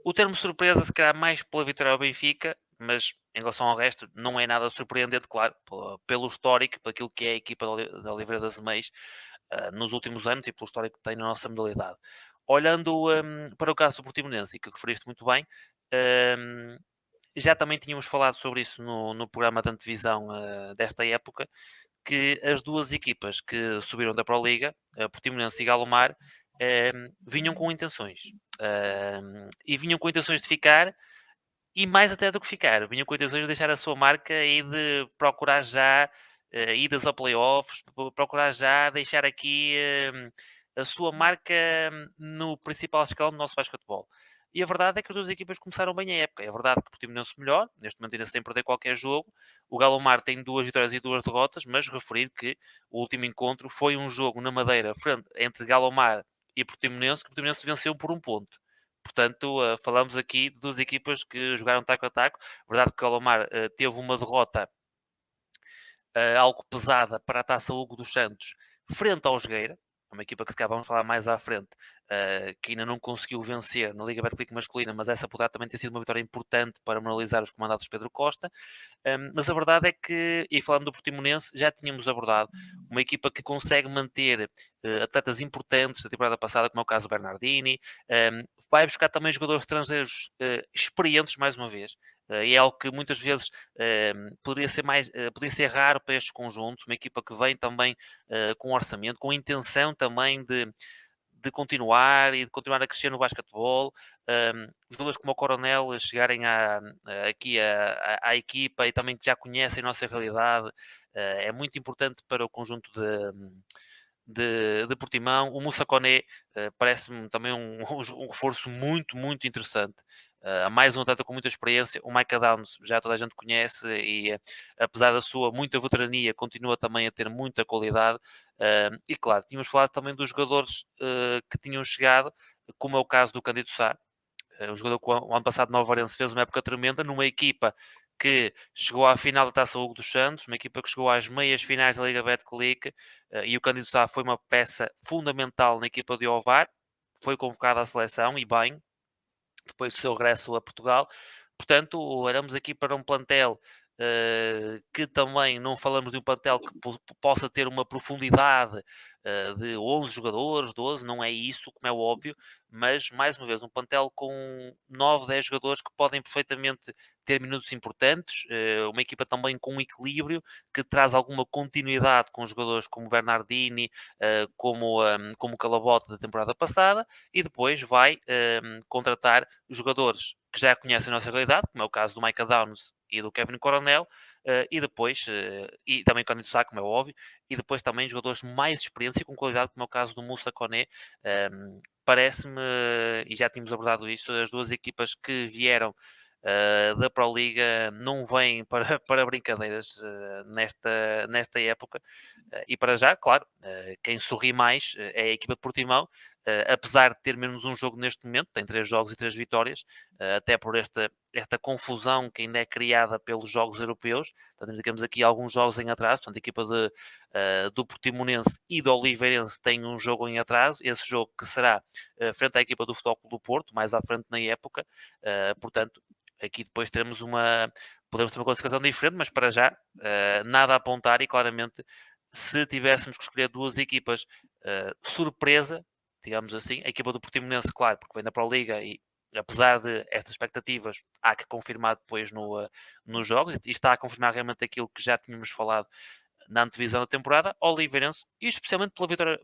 o termo surpresa, se calhar mais pela vitória ao Benfica, mas em relação ao resto, não é nada surpreendente, claro, pelo histórico, pelo aquilo que é a equipa da Oliveira das Meias nos últimos anos e pelo histórico que tem na nossa modalidade. Olhando para o caso do Portimonense, e que referiste muito bem, um, já também tínhamos falado sobre isso no programa de antevisão desta época, que as duas equipas que subiram da Pro Liga, Portimonense e Galomar, vinham com intenções. E vinham com intenções de ficar, e mais até do que ficar, vinham com intenções de deixar a sua marca e de procurar já idas ao playoffs, procurar já deixar aqui a sua marca no principal escalão do nosso basquetebol. E a verdade é que as duas equipas começaram bem a época. É verdade que o Portimonense melhor, neste momento ainda sem perder qualquer jogo. O Galomar tem 2 vitórias e 2 derrotas, mas referir que o último encontro foi um jogo na Madeira entre Galomar e Portimonense, que o Portimonense venceu por 1 ponto. Portanto, falamos aqui de duas equipas que jogaram taco a taco. Verdade que o Galomar teve uma derrota algo pesada para a Taça Hugo dos Santos frente ao Jogueira, uma equipa que se calhar vamos falar mais à frente, que ainda não conseguiu vencer na Liga Betclic masculina, mas essa poderá também ter sido uma vitória importante para moralizar os comandados de Pedro Costa. Mas a verdade é que, e falando do Portimonense, já tínhamos abordado uma equipa que consegue manter atletas importantes da temporada passada, como é o caso do Bernardini, vai buscar também jogadores estrangeiros experientes, mais uma vez, e é algo que muitas vezes poderia ser raro para estes conjuntos, uma equipa que vem também com orçamento, com intenção também de continuar e de continuar a crescer no basquetebol. Jogadores como o Coronel chegarem aqui à equipa e também que já conhecem a nossa realidade, é muito importante para o conjunto de Portimão. O Moussa Koné parece-me também um reforço muito, muito interessante. Mais um atleta com muita experiência. O Micah Downs já toda a gente conhece e, apesar da sua muita veterania, continua também a ter muita qualidade. E claro, tínhamos falado também dos jogadores que tinham chegado, como é o caso do Cândido Sá. Um jogador que o ano passado no Alvarense fez uma época tremenda, numa equipa que chegou à final da Taça Hugo dos Santos, uma equipa que chegou às meias finais da Liga Betclic, e o Cândido Sá foi uma peça fundamental na equipa de Ovar, foi convocado à seleção, e bem, depois do seu regresso a Portugal. Portanto, olhamos aqui para um plantel que também não falamos de um plantel que possa ter uma profundidade de 11 jogadores, 12, não é isso, como é óbvio, mas, mais uma vez, um plantel com 9, 10 jogadores que podem perfeitamente ter minutos importantes, uma equipa também com um equilíbrio, que traz alguma continuidade com jogadores como Bernardini, como Calabote da temporada passada, e depois vai contratar jogadores que já conhecem a nossa realidade, como é o caso do Micah Downs e do Kevin Coronel, e depois, e também o Cândido Sá, como é óbvio, e depois também jogadores mais experiência e com qualidade, como é o caso do Moussa Koné. Parece-me, e já tínhamos abordado isso, as duas equipas que vieram da Pro Liga não vêm para brincadeiras nesta época. E para já, claro, quem sorri mais é a equipa de Portimão, apesar de ter menos um jogo neste momento, tem 3 jogos e 3 vitórias, até por esta confusão que ainda é criada pelos jogos europeus. Portanto, temos aqui alguns jogos em atraso. Portanto, a equipa do Portimonense e do Oliveirense tem um jogo em atraso, esse jogo que será frente à equipa do Futebol Clube do Porto, mais à frente na época. Portanto, aqui depois podemos ter uma classificação diferente, mas para já nada a apontar, e claramente, se tivéssemos que escolher duas equipas surpresa, digamos assim, a equipa do Portimonense, claro, porque vem da Pro Liga, e apesar de estas expectativas, há que confirmar depois nos jogos, e está a confirmar realmente aquilo que já tínhamos falado na antevisão da temporada. Oliveirense, e especialmente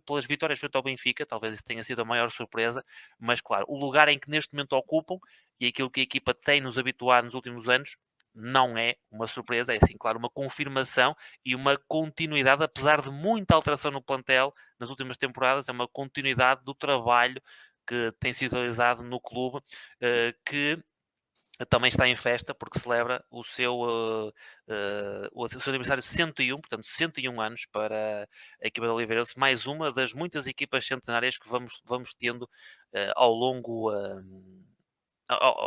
pelas vitórias frente ao Benfica, talvez isso tenha sido a maior surpresa, mas claro, o lugar em que neste momento ocupam e aquilo que a equipa tem nos habituado nos últimos anos não é uma surpresa, é sim, claro, uma confirmação e uma continuidade, apesar de muita alteração no plantel nas últimas temporadas, é uma continuidade do trabalho que tem sido realizado no clube, que também está em festa porque celebra o seu aniversário 101, portanto 101 anos para a equipa de Oliveirense, mais uma das muitas equipas centenárias que vamos tendo ao longo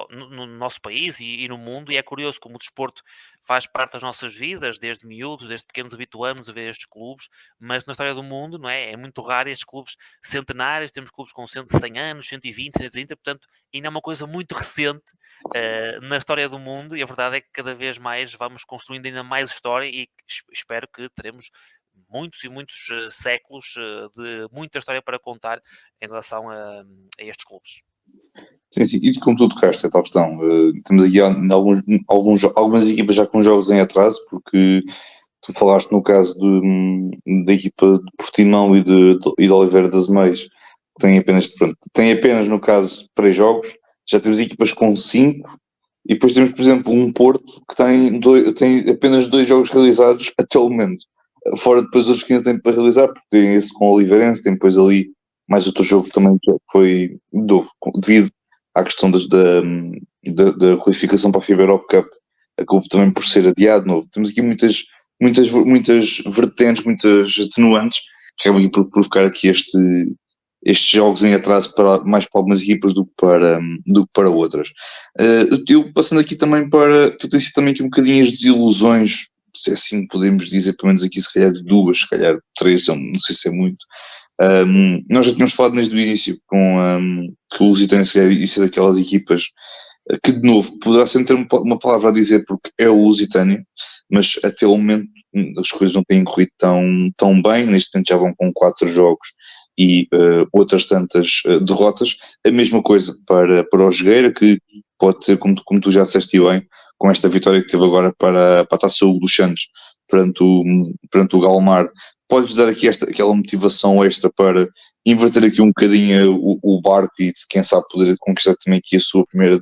no nosso país e no mundo. E é curioso como o desporto faz parte das nossas vidas, desde miúdos, desde pequenos habituamos a ver estes clubes, mas na história do mundo, não é? É muito raro estes clubes centenários, temos clubes com 100 anos, 120, 130, portanto, ainda é uma coisa muito recente na história do mundo, e a verdade é que cada vez mais vamos construindo ainda mais história, e espero que teremos muitos e muitos séculos de muita história para contar em relação a estes clubes. Sim, sim, e como tu tocaste, é tal questão. Temos aqui algumas equipas já com jogos em atraso, porque tu falaste no caso da equipa de Portimão e de Oliveira das Meias, que tem apenas no caso 3 jogos. Já temos equipas com 5, e depois temos, por exemplo, um Porto que tem apenas 2 jogos realizados até o momento. Fora depois outros que ainda têm para realizar, porque tem esse com o Oliveirense, tem depois ali mais outro jogo também que foi devido à questão da qualificação para a FIBA Europe Cup, acabou também por ser adiado de novo. Temos aqui muitas vertentes, muitas atenuantes, que acabam por provocar aqui estes jogos em atraso mais para algumas equipas do que para outras. Eu passando aqui também tu tens também aqui um bocadinho as desilusões, se assim podemos dizer, pelo menos aqui se calhar 2, se calhar 3, não sei se é muito. Nós já tínhamos falado desde o início que o Lusitânia ia ser daquelas equipas que, de novo, poderá sempre ter uma palavra a dizer, porque é o Lusitânia, mas até o momento as coisas não têm corrido tão bem. Neste momento já vão com 4 jogos e outras tantas derrotas. A mesma coisa para o Jogueira, que pode ter, como tu já disseste bem, com esta vitória que teve agora para a Taça Hugo dos Santos perante o Galmar, pode-lhes dar aqui aquela motivação extra para inverter aqui um bocadinho o barco e quem sabe poder conquistar também aqui a sua primeira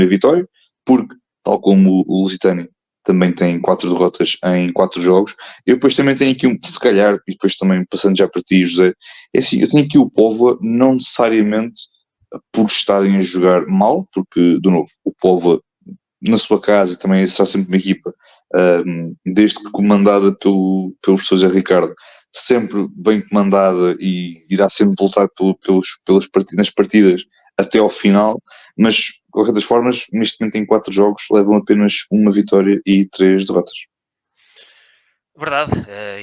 vitória, porque, tal como o Lusitânia, também tem 4 derrotas em 4 jogos. Eu depois também tenho aqui se calhar, e depois também passando já para ti, José, é assim, eu tenho aqui o Póvoa, não necessariamente por estarem a jogar mal, porque, de novo, o Póvoa na sua casa também será sempre uma equipa, desde que comandada pelo professor Zé Ricardo, sempre bem comandada e irá sempre lutar nas partidas até ao final, mas de qualquer das formas, neste momento em 4 jogos levam apenas uma vitória e 3 derrotas. Verdade,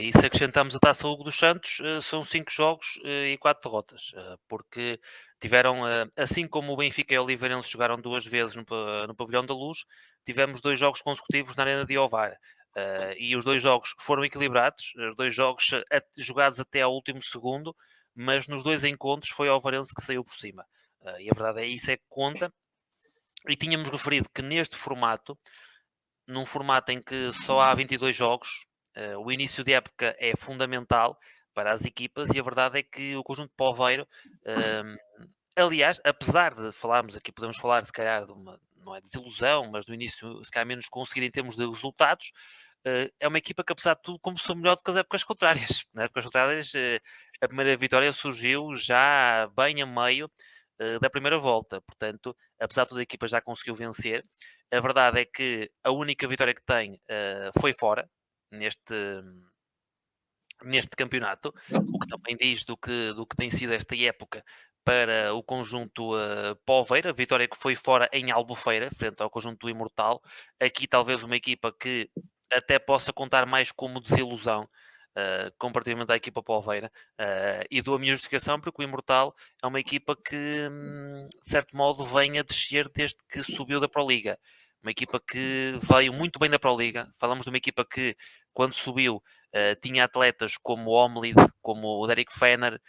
e se acrescentamos a Taça Hugo dos Santos, são 5 jogos e 4 derrotas, porque tiveram, assim como o Benfica e o Oliveirense jogaram 2 vezes no Pavilhão da Luz, tivemos 2 jogos consecutivos na Arena de Ovar. E os 2 jogos foram equilibrados, os 2 jogos jogados até ao último segundo, mas nos 2 encontros foi o Ovarense que saiu por cima. E a verdade é isso é que conta. E tínhamos referido que neste formato, num formato em que só há 22 jogos, o início de época é fundamental para as equipas e a verdade é que o conjunto de Poveiro, aliás, apesar de falarmos aqui, podemos falar se calhar de uma, não é desilusão, mas do início se calhar menos conseguido em termos de resultados, é uma equipa que apesar de tudo começou melhor do que as épocas contrárias. Nas épocas contrárias, a primeira vitória surgiu já bem a meio da primeira volta, portanto, apesar de tudo a equipa já conseguiu vencer. A verdade é que a única vitória que tem foi fora, neste, neste campeonato, o que também diz do que tem sido esta época para o conjunto Poveira, vitória que foi fora em Albufeira, frente ao conjunto do Imortal. Aqui talvez uma equipa que até possa contar mais como desilusão, comparativamente à equipa Poveira, e dou a minha justificação porque o Imortal é uma equipa que, de certo modo, vem a descer desde que subiu da Pro Liga. Uma equipa que veio muito bem da Pro Liga. Falamos de uma equipa que, quando subiu, tinha atletas como o Omlid, como o Derek Fenner,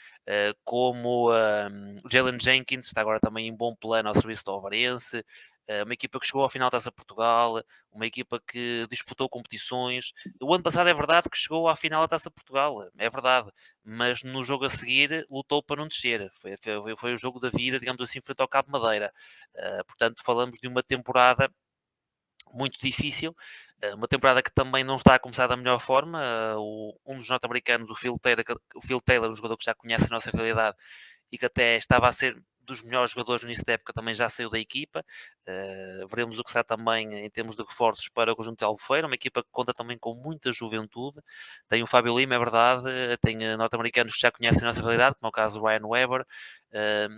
como o Jalen Jenkins, está agora também em bom plano ao serviço do Ovarense, uma equipa que chegou ao final da Taça Portugal, uma equipa que disputou competições. O ano passado é verdade que chegou à final da Taça Portugal, é verdade, mas no jogo a seguir lutou para não descer. Foi o jogo da vida, digamos assim, frente ao Cabo Madeira. Portanto, falamos de uma temporada muito difícil, uma temporada que também não está a começar da melhor forma. Um dos norte-americanos, o Phil Taylor, um jogador que já conhece a nossa realidade e que até estava a ser dos melhores jogadores no início da época, também já saiu da equipa. Veremos o que será também em termos de reforços para o conjunto de Albufeira, uma equipa que conta também com muita juventude. Tem o Fábio Lima, é verdade, tem norte-americanos que já conhecem a nossa realidade, como é o caso do Ryan Weber,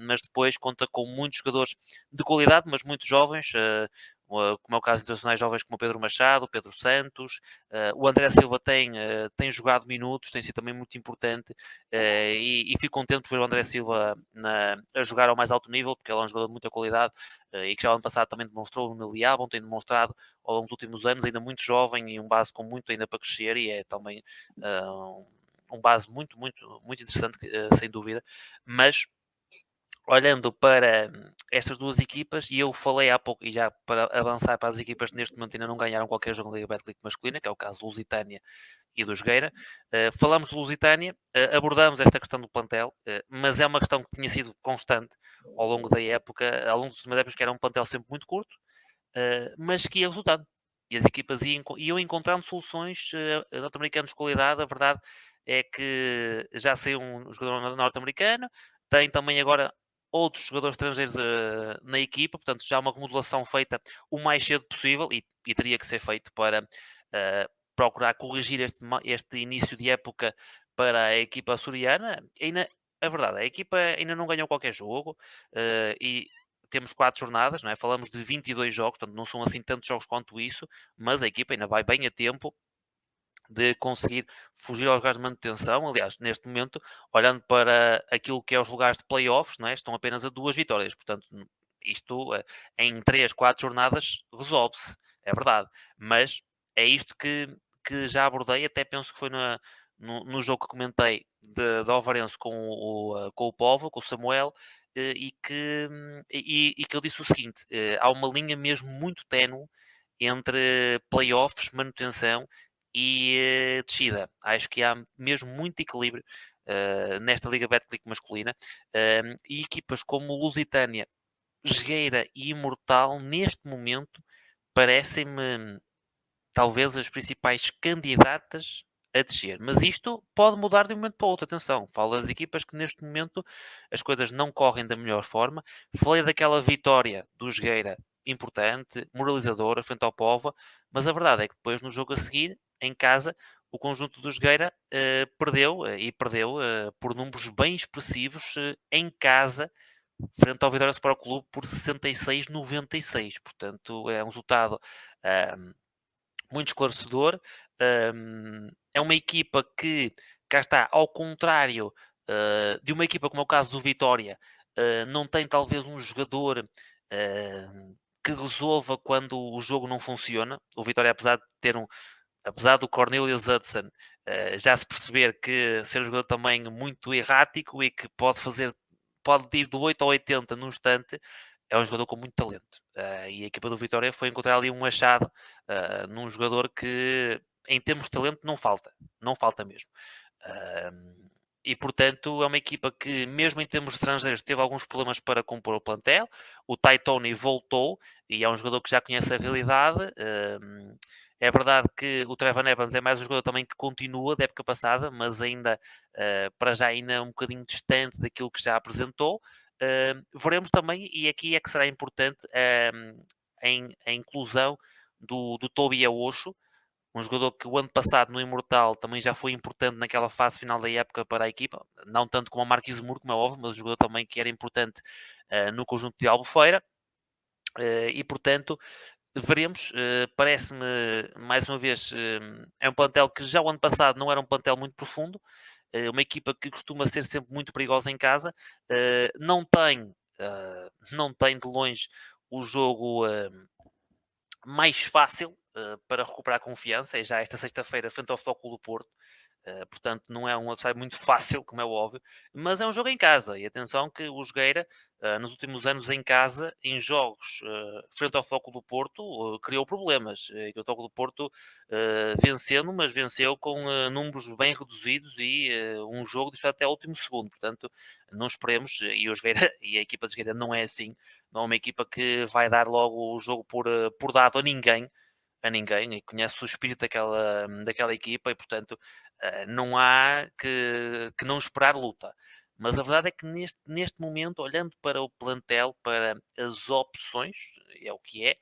mas depois conta com muitos jogadores de qualidade, mas muito jovens, como é o caso de internacionais jovens como o Pedro Machado, o Pedro Santos, o André Silva tem jogado minutos, tem sido também muito importante, e fico contente por ver o André Silva a jogar ao mais alto nível, porque ele é um jogador de muita qualidade, e que já no ano passado também demonstrou no Liabon, tem demonstrado ao longo dos últimos anos, ainda muito jovem e um base com muito ainda para crescer, e é também um base muito, muito, muito interessante, sem dúvida, mas olhando para estas duas equipas, e eu falei há pouco, e já para avançar para as equipas que neste momento ainda não ganharam qualquer jogo na Liga Betclic masculina, que é o caso do Lusitânia e do Jogueira. Falamos de Lusitânia, abordamos esta questão do plantel, mas é uma questão que tinha sido constante ao longo da época, ao longo dos últimos épocas, que era um plantel sempre muito curto, mas que ia resultando. E as equipas iam encontrando soluções norte-americanos de qualidade. A verdade é que já saiu um jogador norte-americano, tem também agora outros jogadores estrangeiros na equipa, portanto já há uma remodelação feita o mais cedo possível e teria que ser feito para procurar corrigir este início de época para a equipa açoriana. A verdade, a equipa ainda não ganhou qualquer jogo e temos 4 jornadas, não é? Falamos de 22 jogos, portanto não são assim tantos jogos quanto isso, mas a equipa ainda vai bem a tempo de conseguir fugir aos lugares de manutenção. Aliás, neste momento, olhando para aquilo que é os lugares de playoffs, não é? Estão apenas a 2 vitórias, portanto isto em 3, 4 jornadas resolve-se, é verdade, mas é isto que já abordei, até penso que foi no jogo que comentei de Alvarense com o Povo, com o Samuel, e que eu disse o seguinte: há uma linha mesmo muito ténue entre playoffs, manutenção e descida. Acho que há mesmo muito equilíbrio nesta Liga Betclic masculina, e equipas como Lusitânia, Jogueira e Imortal, neste momento, parecem-me talvez as principais candidatas a descer. Mas isto pode mudar de um momento para o outro. Atenção, falo das equipas que neste momento as coisas não correm da melhor forma. Falei daquela vitória do Jogueira importante, moralizadora, frente ao Póvoa, mas a verdade é que depois no jogo a seguir, em casa, o conjunto do Jogueira perdeu e perdeu por números bem expressivos em casa frente ao Vitória Sport Clube por 66-96. Portanto, é um resultado uh, muito esclarecedor. É uma equipa que, cá está, ao contrário de uma equipa como é o caso do Vitória, não tem talvez um jogador que resolva quando o jogo não funciona. O Vitória, apesar do Cornelius Hudson já se perceber que ser um jogador também muito errático e que pode ir do 8 ao 80 num instante, é um jogador com muito talento. E a equipa do Vitória foi encontrar ali um achado num jogador que, em termos de talento, não falta mesmo. E portanto é uma equipa que, mesmo em termos estrangeiros, teve alguns problemas para compor o plantel. O Tai Tony voltou e é um jogador que já conhece a realidade. É verdade que o Trevor Evans é mais um jogador também que continua da época passada, mas ainda para já ainda um bocadinho distante daquilo que já apresentou. Veremos também, e aqui é que será importante a inclusão do Toby Aosho, um jogador que o ano passado no Imortal também já foi importante naquela fase final da época para a equipa, não tanto como o Marquise Moura, como é óbvio, mas um jogador também que era importante no conjunto de Albufeira. E portanto, veremos. Parece-me, mais uma vez, é um plantel que já o ano passado não era um plantel muito profundo, uma equipa que costuma ser sempre muito perigosa em casa, não tem de longe o jogo mais fácil para recuperar confiança, é já esta sexta-feira frente ao Futebol Clube do Porto. Portanto, não é um adversário muito fácil, como é óbvio, mas é um jogo em casa. E atenção que o Jogueira, nos últimos anos em casa, em jogos frente ao Futebol Clube do Porto, criou problemas. E o Futebol Clube do Porto vencendo, mas venceu com números bem reduzidos e um jogo de até ao último segundo. Portanto, não esperemos, e o Jogueira, e a equipa de Jogueira não é assim, não é uma equipa que vai dar logo o jogo por dado a ninguém, e conhece o espírito daquela equipa e, portanto, não há que não esperar luta. Mas a verdade é que neste momento, olhando para o plantel, para as opções, é o que é,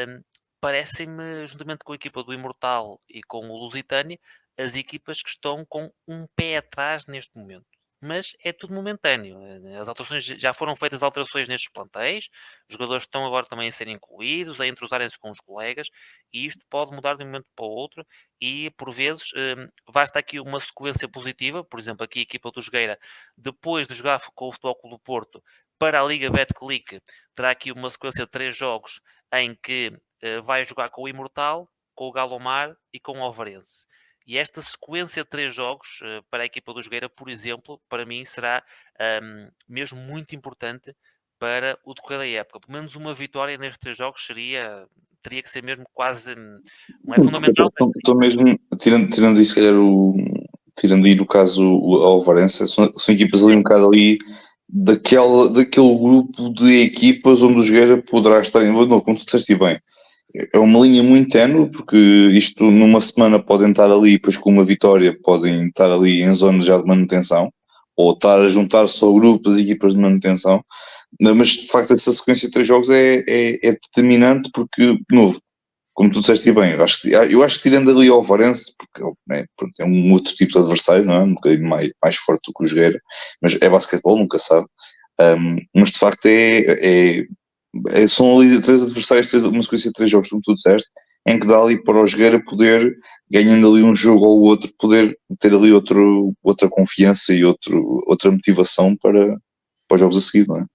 hum, parecem-me, juntamente com a equipa do Imortal e com o Lusitânia, as equipas que estão com um pé atrás neste momento. Mas é tudo momentâneo. As alterações já foram feitas alterações nestes plantéis, os jogadores estão agora também a ser incluídos, a entrosarem-se com os colegas, e isto pode mudar de um momento para o outro. E por vezes basta aqui uma sequência positiva. Por exemplo, aqui a equipa do Jogueira, depois de jogar com o Futebol Clube do Porto para a Liga Betclic, terá aqui uma sequência de 3 jogos em que vai jogar com o Imortal, com o Galomar e com o Alvarense. E esta sequência de 3 jogos para a equipa do Jogueira, por exemplo, para mim será mesmo muito importante para o decorrer da época. Pelo menos uma vitória nestes 3 jogos teria que ser mesmo quase, não é fundamental, mas Estou mesmo, tirando isso, se calhar, tirando aí no caso o Alvarense, são equipas ali um bocado ali daquele grupo de equipas onde o Jogueira poderá estar envolvido, como tu disseste bem. É uma linha muito ténue, porque isto numa semana podem estar ali, depois com uma vitória podem estar ali em zona já de manutenção, ou estar a juntar só grupos de equipas de manutenção. Mas de facto essa sequência de 3 jogos é determinante porque, de novo, como tu disseste bem, eu acho que tirando ali o Alvarense, porque né, pronto, é um outro tipo de adversário, não é? Um bocadinho mais forte do que o Jogueira, mas é basquetebol, nunca sabe. Mas de facto são ali 3 adversários, uma sequência de 3 jogos, como tu disseste, em que dá ali para o Jogueira poder, ganhando ali um jogo ou outro, poder ter ali outra confiança e outra motivação para os jogos a seguir, não é?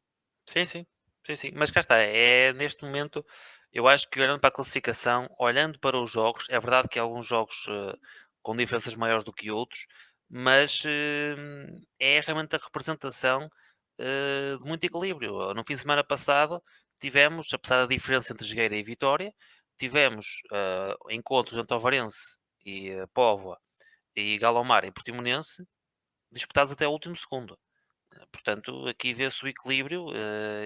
sim, sim, sim, sim. Mas cá está, é neste momento, eu acho que olhando para a classificação, olhando para os jogos, é verdade que há alguns jogos com diferenças maiores do que outros, mas é realmente a representação de muito equilíbrio. No fim de semana passado tivemos, apesar da diferença entre Jogueira e Vitória, tivemos encontros entre Ovarense e Póvoa e Galomar e Portimonense disputados até o último segundo. Portanto, aqui vê-se o equilíbrio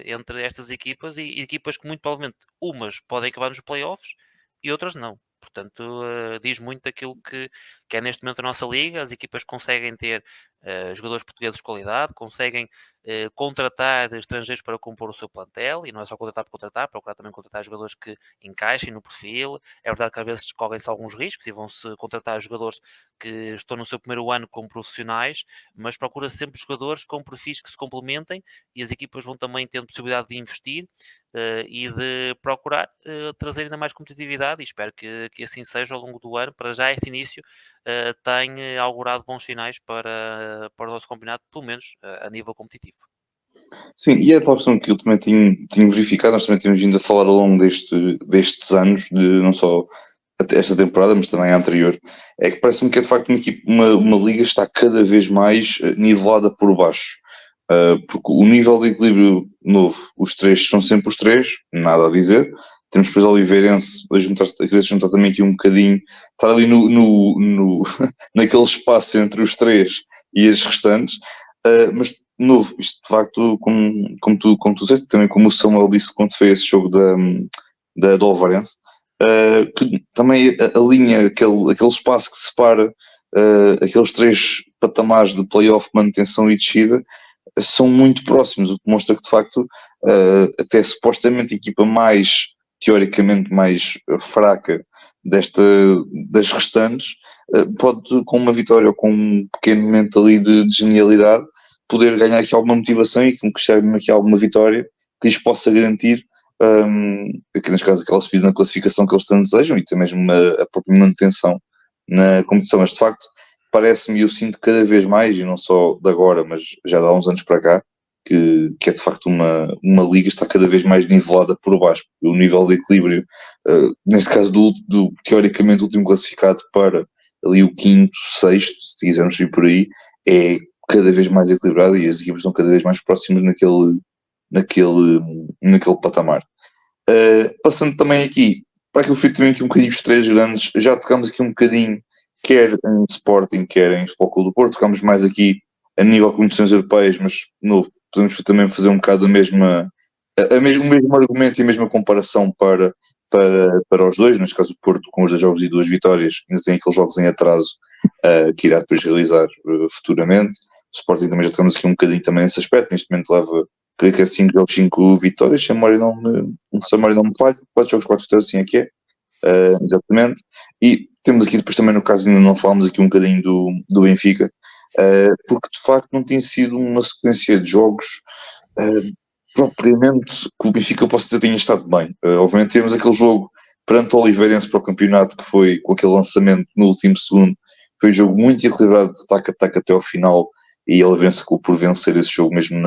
entre estas equipas e equipas que muito provavelmente umas podem acabar nos playoffs e outras não. Portanto, diz muito daquilo que é neste momento a nossa liga. As equipas conseguem ter jogadores portugueses de qualidade, conseguem contratar estrangeiros para compor o seu plantel, e não é só contratar por contratar, procurar também contratar jogadores que encaixem no perfil. É verdade que às vezes correm-se alguns riscos e vão-se contratar jogadores que estão no seu primeiro ano como profissionais, mas procura sempre jogadores com perfis que se complementem, e as equipas vão também tendo possibilidade de investir e de procurar trazer ainda mais competitividade, e espero que assim seja ao longo do ano. Para já este início tem augurado bons sinais para o nosso campeonato, pelo menos a nível competitivo. Sim, e é a tal questão que eu também tinha verificado, nós também temos vindo a falar ao longo destes anos, de não só até esta temporada, mas também a anterior, é que parece-me que é de facto uma liga está cada vez mais nivelada por baixo. Porque o nível de equilíbrio novo, os três são sempre os três, nada a dizer. Temos depois o Oliveirense a querer se juntar também aqui um bocadinho, estar ali naquele espaço entre os três e as restantes. Mas, de novo, isto de facto, como tu disseste, também como o Samuel disse quando foi esse jogo do Oliveirense, que também alinha aquele espaço que separa aqueles três patamares de playoff, manutenção e descida, são muito próximos, o que demonstra que de facto até supostamente a equipa mais teoricamente mais fraca das restantes pode, com uma vitória ou com um pequeno momento ali de genialidade, poder ganhar aqui alguma motivação e conquistar aqui alguma vitória que lhes possa garantir aqui neste caso aquela subida na classificação que eles tanto desejam, e até mesmo a própria manutenção na competição. Mas de facto parece-me, e eu sinto cada vez mais, e não só de agora, mas já de há uns anos para cá, que é de facto uma liga que está cada vez mais nivelada por baixo. O nível de equilíbrio, neste caso do teoricamente último classificado para ali o quinto, sexto, se quisermos ir por aí, é cada vez mais equilibrado e as equipas estão cada vez mais próximas naquele patamar. Passando também aqui, para aquilo que foi também aqui um bocadinho os três grandes, já tocamos aqui um bocadinho, quer em Sporting, quer em Futebol Clube do Porto, tocamos mais aqui a nível de competições europeias, mas de novo, podemos também fazer um bocado o mesmo argumento e a mesma comparação para os dois, neste caso o Porto com os 2 jogos e 2 vitórias, ainda tem aqueles jogos em atraso que irá depois realizar futuramente. O Sporting também já tocamos aqui um bocadinho também nesse aspecto, neste momento leva, creio que é 5 jogos, 5 vitórias, se a memória não me falha, 4 jogos, 4 vitórias, assim é que é, exatamente. E temos aqui depois também, no caso, ainda não falámos aqui um bocadinho do Benfica, porque de facto não tem sido uma sequência de jogos propriamente que o Benfica, posso dizer, tenha estado bem. Obviamente temos aquele jogo perante o Oliveirense para o campeonato, que foi com aquele lançamento no último segundo, foi um jogo muito equilibrado de ataque a ataque até ao final, e o Oliveirense acabou por vencer esse jogo mesmo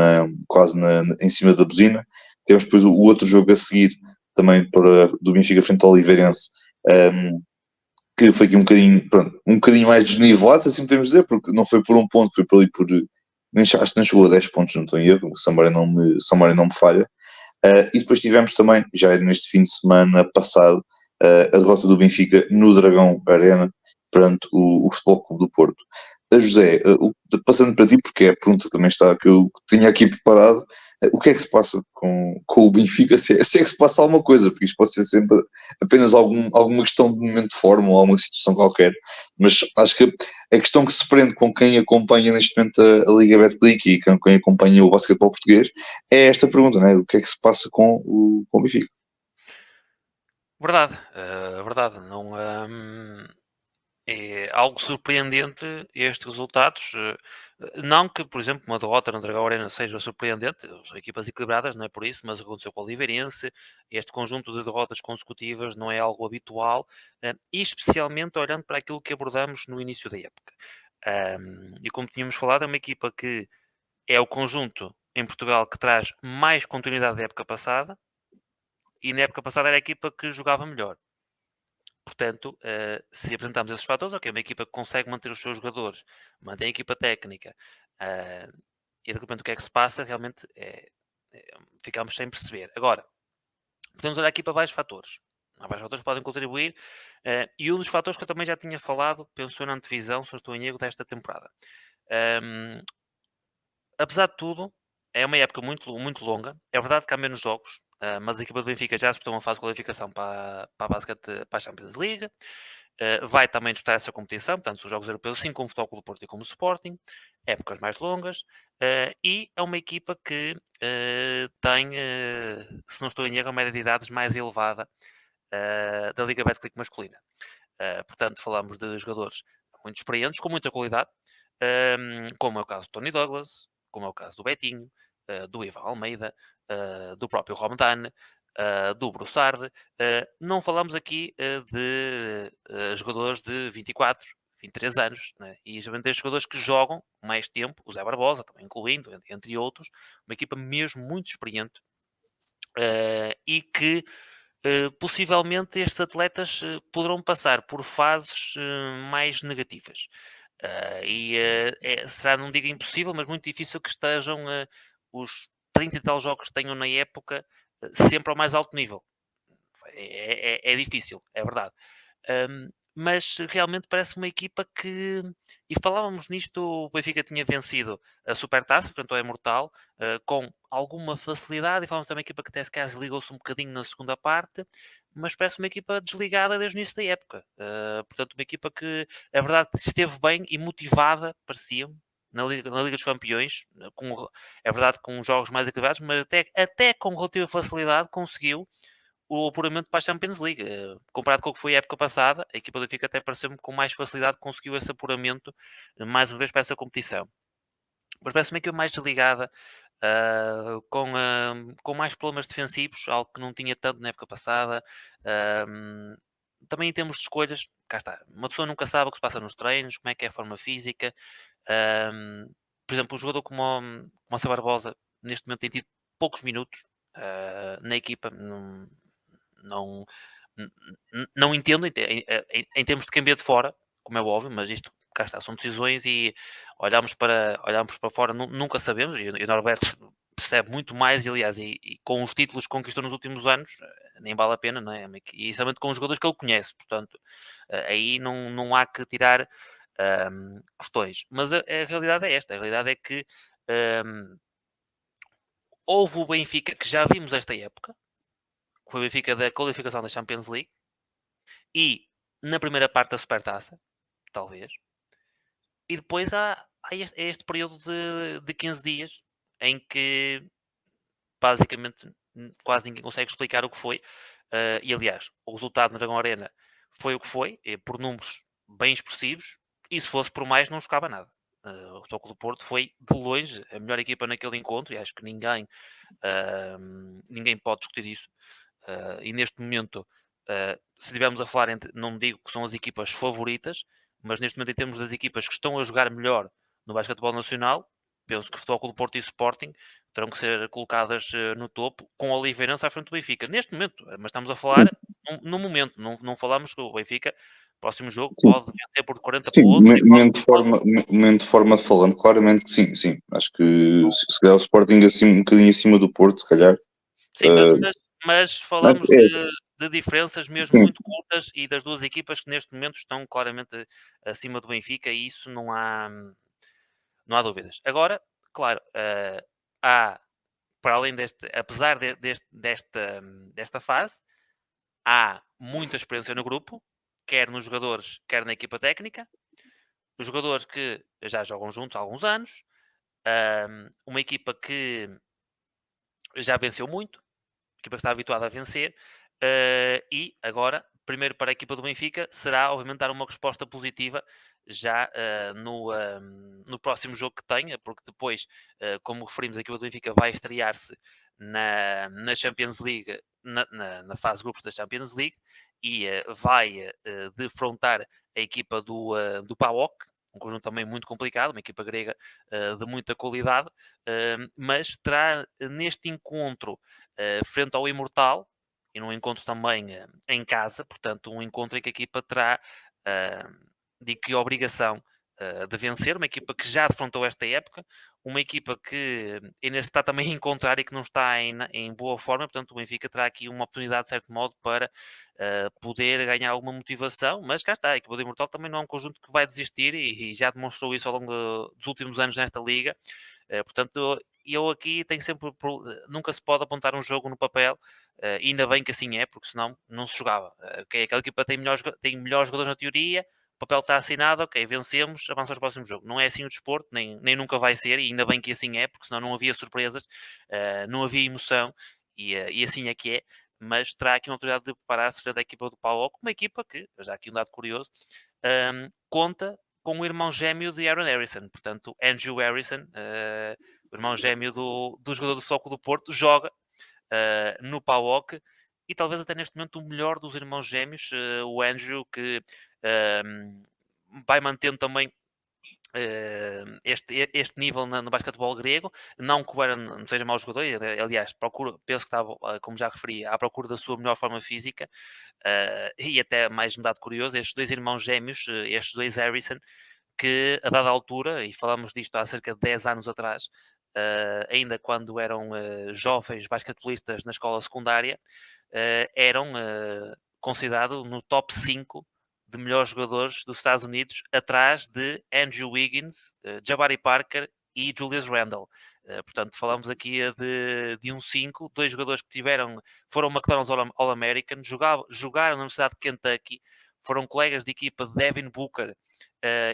quase em cima da buzina. Temos depois o outro jogo a seguir, também do Benfica frente ao Oliveirense, que foi aqui um bocadinho, pronto, um bocadinho mais desnivelado, assim podemos dizer, porque não foi por um ponto, foi por ali acho que nem chegou a 10 pontos, não estou em erro, se a memória não me falha. E depois tivemos também, já neste fim de semana passado, a derrota do Benfica no Dragão Arena perante o Futebol Clube do Porto. José, passando para ti, porque é a pergunta que também está que eu tinha aqui preparado, o que é que se passa com o Benfica, se é que se passa alguma coisa, porque isto pode ser sempre apenas alguma questão de momento de forma ou alguma situação qualquer, mas acho que a questão que se prende com quem acompanha neste momento a Liga Betclic e com quem acompanha o basquetebol português é esta pergunta, né? O que é que se passa com o Benfica? Verdade, verdade. Não, é algo surpreendente estes resultados. Não que, por exemplo, uma derrota na Dragão Arena seja surpreendente, são equipas equilibradas, não é por isso, mas aconteceu com o Oliveirense. Este conjunto de derrotas consecutivas não é algo habitual, e especialmente olhando para aquilo que abordamos no início da época. E como tínhamos falado, é uma equipa que é o conjunto em Portugal que traz mais continuidade da época passada, e na época passada era a equipa que jogava melhor. Portanto, se apresentarmos esses fatores, ok, uma equipa que consegue manter os seus jogadores, mantém a equipa técnica, uh, e de repente o que é que se passa, realmente ficamos sem perceber. Agora, podemos olhar aqui para vários fatores. Há vários fatores que podem contribuir, e um dos fatores que eu também já tinha falado, pensou na antevisão, se não estou em erro, desta temporada. Apesar de tudo, é uma época muito, muito longa. É verdade que há menos jogos, mas a equipa do Benfica já disputou uma fase de qualificação para a Champions League. Vai também disputar essa competição, portanto, os Jogos Europeus, assim como o Futebol Clube do Porto e como o Sporting, épocas mais longas, e é uma equipa que tem, se não estou em erro, a média de idades mais elevada da Liga Betclic masculina. Portanto, falamos de jogadores muito experientes, com muita qualidade, como é o caso do Tony Douglas, como é o caso do Betinho, do Ivan Almeida, do próprio Romdan, do Broussard. Não falamos aqui de jogadores de 24, 23 anos, né? E geralmente tem jogadores que jogam mais tempo, o Zé Barbosa também incluindo, entre outros, uma equipa mesmo muito experiente e que possivelmente estes atletas poderão passar por fases mais negativas. Será, não digo impossível, mas muito difícil que estejam os 30 e tal jogos que tenham na época sempre ao mais alto nível. É difícil, é verdade. Mas realmente parece uma equipa que. E falávamos nisto, o Benfica tinha vencido a Supertaça, frente ao Imortal, com alguma facilidade, e falávamos também uma equipa que até se caso ligou-se um bocadinho na segunda parte, mas parece uma equipa desligada desde o início da época. Portanto, uma equipa que, é verdade, que esteve bem e motivada, parecia-me, na Liga dos Campeões, é verdade, com jogos mais equilibrados, mas até com relativa facilidade conseguiu o apuramento para a Champions League. Comparado com o que foi a época passada, a equipa do Benfica até pareceu-me com mais facilidade conseguiu esse apuramento mais uma vez para essa competição. Mas parece-me uma equipa mais desligada, com mais problemas defensivos, algo que não tinha tanto na época passada. Também em termos de escolhas, cá está, uma pessoa nunca sabe o que se passa nos treinos, como é que é a forma física. Por exemplo, um jogador como o Sá Barbosa, neste momento tem tido poucos minutos na equipa, não, não entendo em termos de cambiar de fora, como é óbvio, mas isto cá está, são decisões e olhamos para fora, nunca sabemos, e o Norberto percebe muito mais, e aliás, e com os títulos que conquistou nos últimos anos, nem vale a pena, não é? E somente com os jogadores que ele conhece, portanto, aí não há que tirar questões. Mas a realidade é esta, a realidade é que houve o Benfica que já vimos esta época, que foi o Benfica da qualificação da Champions League, e na primeira parte da Supertaça, talvez, e depois há este período de 15 dias em que basicamente quase ninguém consegue explicar o que foi. E aliás, o resultado na Dragão Arena foi o que foi, por números bem expressivos, e se fosse por mais não chocava nada. O Futebol Clube do Porto foi de longe a melhor equipa naquele encontro, e acho que ninguém pode discutir isso. E neste momento, se estivermos a falar entre, não digo que são as equipas favoritas, mas neste momento em termos das equipas que estão a jogar melhor no basquetebol nacional, penso que o Futebol Clube do Porto e o Sporting terão que ser colocadas no topo, com a Oliveirense à frente do Benfica. Neste momento, mas estamos a falar no momento, não falamos que o Benfica, próximo jogo, Sim, pode vencer por 40 sim, pontos. momento de forma falando, claramente que sim, sim. Acho que se calhar o Sporting assim, um bocadinho acima do Porto, se calhar. Sim, mas falamos É, de diferenças mesmo sim, muito curtas e das duas equipas que neste momento estão claramente acima do Benfica, e isso não há dúvidas. Agora, claro, há, para além apesar desta fase, há muita experiência no grupo, quer nos jogadores, quer na equipa técnica. Os jogadores que já jogam juntos há alguns anos, uma equipa que já venceu muito, equipa que está habituada a vencer, e agora, primeiro para a equipa do Benfica, será obviamente dar uma resposta positiva já no próximo jogo que tenha, porque depois, como referimos, a equipa do Benfica vai estrear-se na Champions League, na fase de grupos da Champions League, e vai defrontar a equipa do PAOK, um conjunto também muito complicado, uma equipa grega de muita qualidade, mas terá neste encontro frente ao Imortal, e num encontro também em casa, portanto, um encontro em que a equipa terá, digo que obrigação de vencer, uma equipa que já defrontou esta época, uma equipa que ainda está também a encontrar e que não está em boa forma, portanto o Benfica terá aqui uma oportunidade, de certo modo, para poder ganhar alguma motivação, mas cá está, a equipa do Imortal também não é um conjunto que vai desistir e já demonstrou isso ao longo dos últimos anos nesta liga. Portanto, eu aqui tenho sempre, nunca se pode apontar um jogo no papel, ainda bem que assim é, porque senão não se jogava. Aquela equipa tem melhores jogadores na teoria, o papel está assinado, ok, vencemos, avança ao próximo jogo. Não é assim o desporto, nem nunca vai ser, e ainda bem que assim é, porque senão não havia surpresas, não havia emoção, e assim é que é. Mas terá aqui uma oportunidade de preparar-se frente à equipa do PAOK, uma equipa que, já aqui um dado curioso, conta com o irmão gêmeo de Aaron Harrison, portanto, Andrew Harrison, o irmão gêmeo do jogador do Futebol Clube do Porto, joga no PAOK, e talvez até neste momento o melhor dos irmãos gêmeos, o Andrew, que vai mantendo também este nível no basquetebol grego, não que o Aaron não seja mau jogador, aliás, penso que estava, como já referi, à procura da sua melhor forma física, e até mais um dado curioso, estes dois irmãos gêmeos, estes dois Harrison, que a dada altura, e falamos disto há cerca de 10 anos atrás, ainda quando eram jovens basquetebolistas na escola secundária, eram considerados no top 5 de melhores jogadores dos Estados Unidos, atrás de Andrew Wiggins, Jabari Parker e Julius Randle. Portanto, falamos aqui de um 5, dois jogadores que foram McDonald's All-American, jogaram na Universidade de Kentucky, foram colegas de equipa de Devin Booker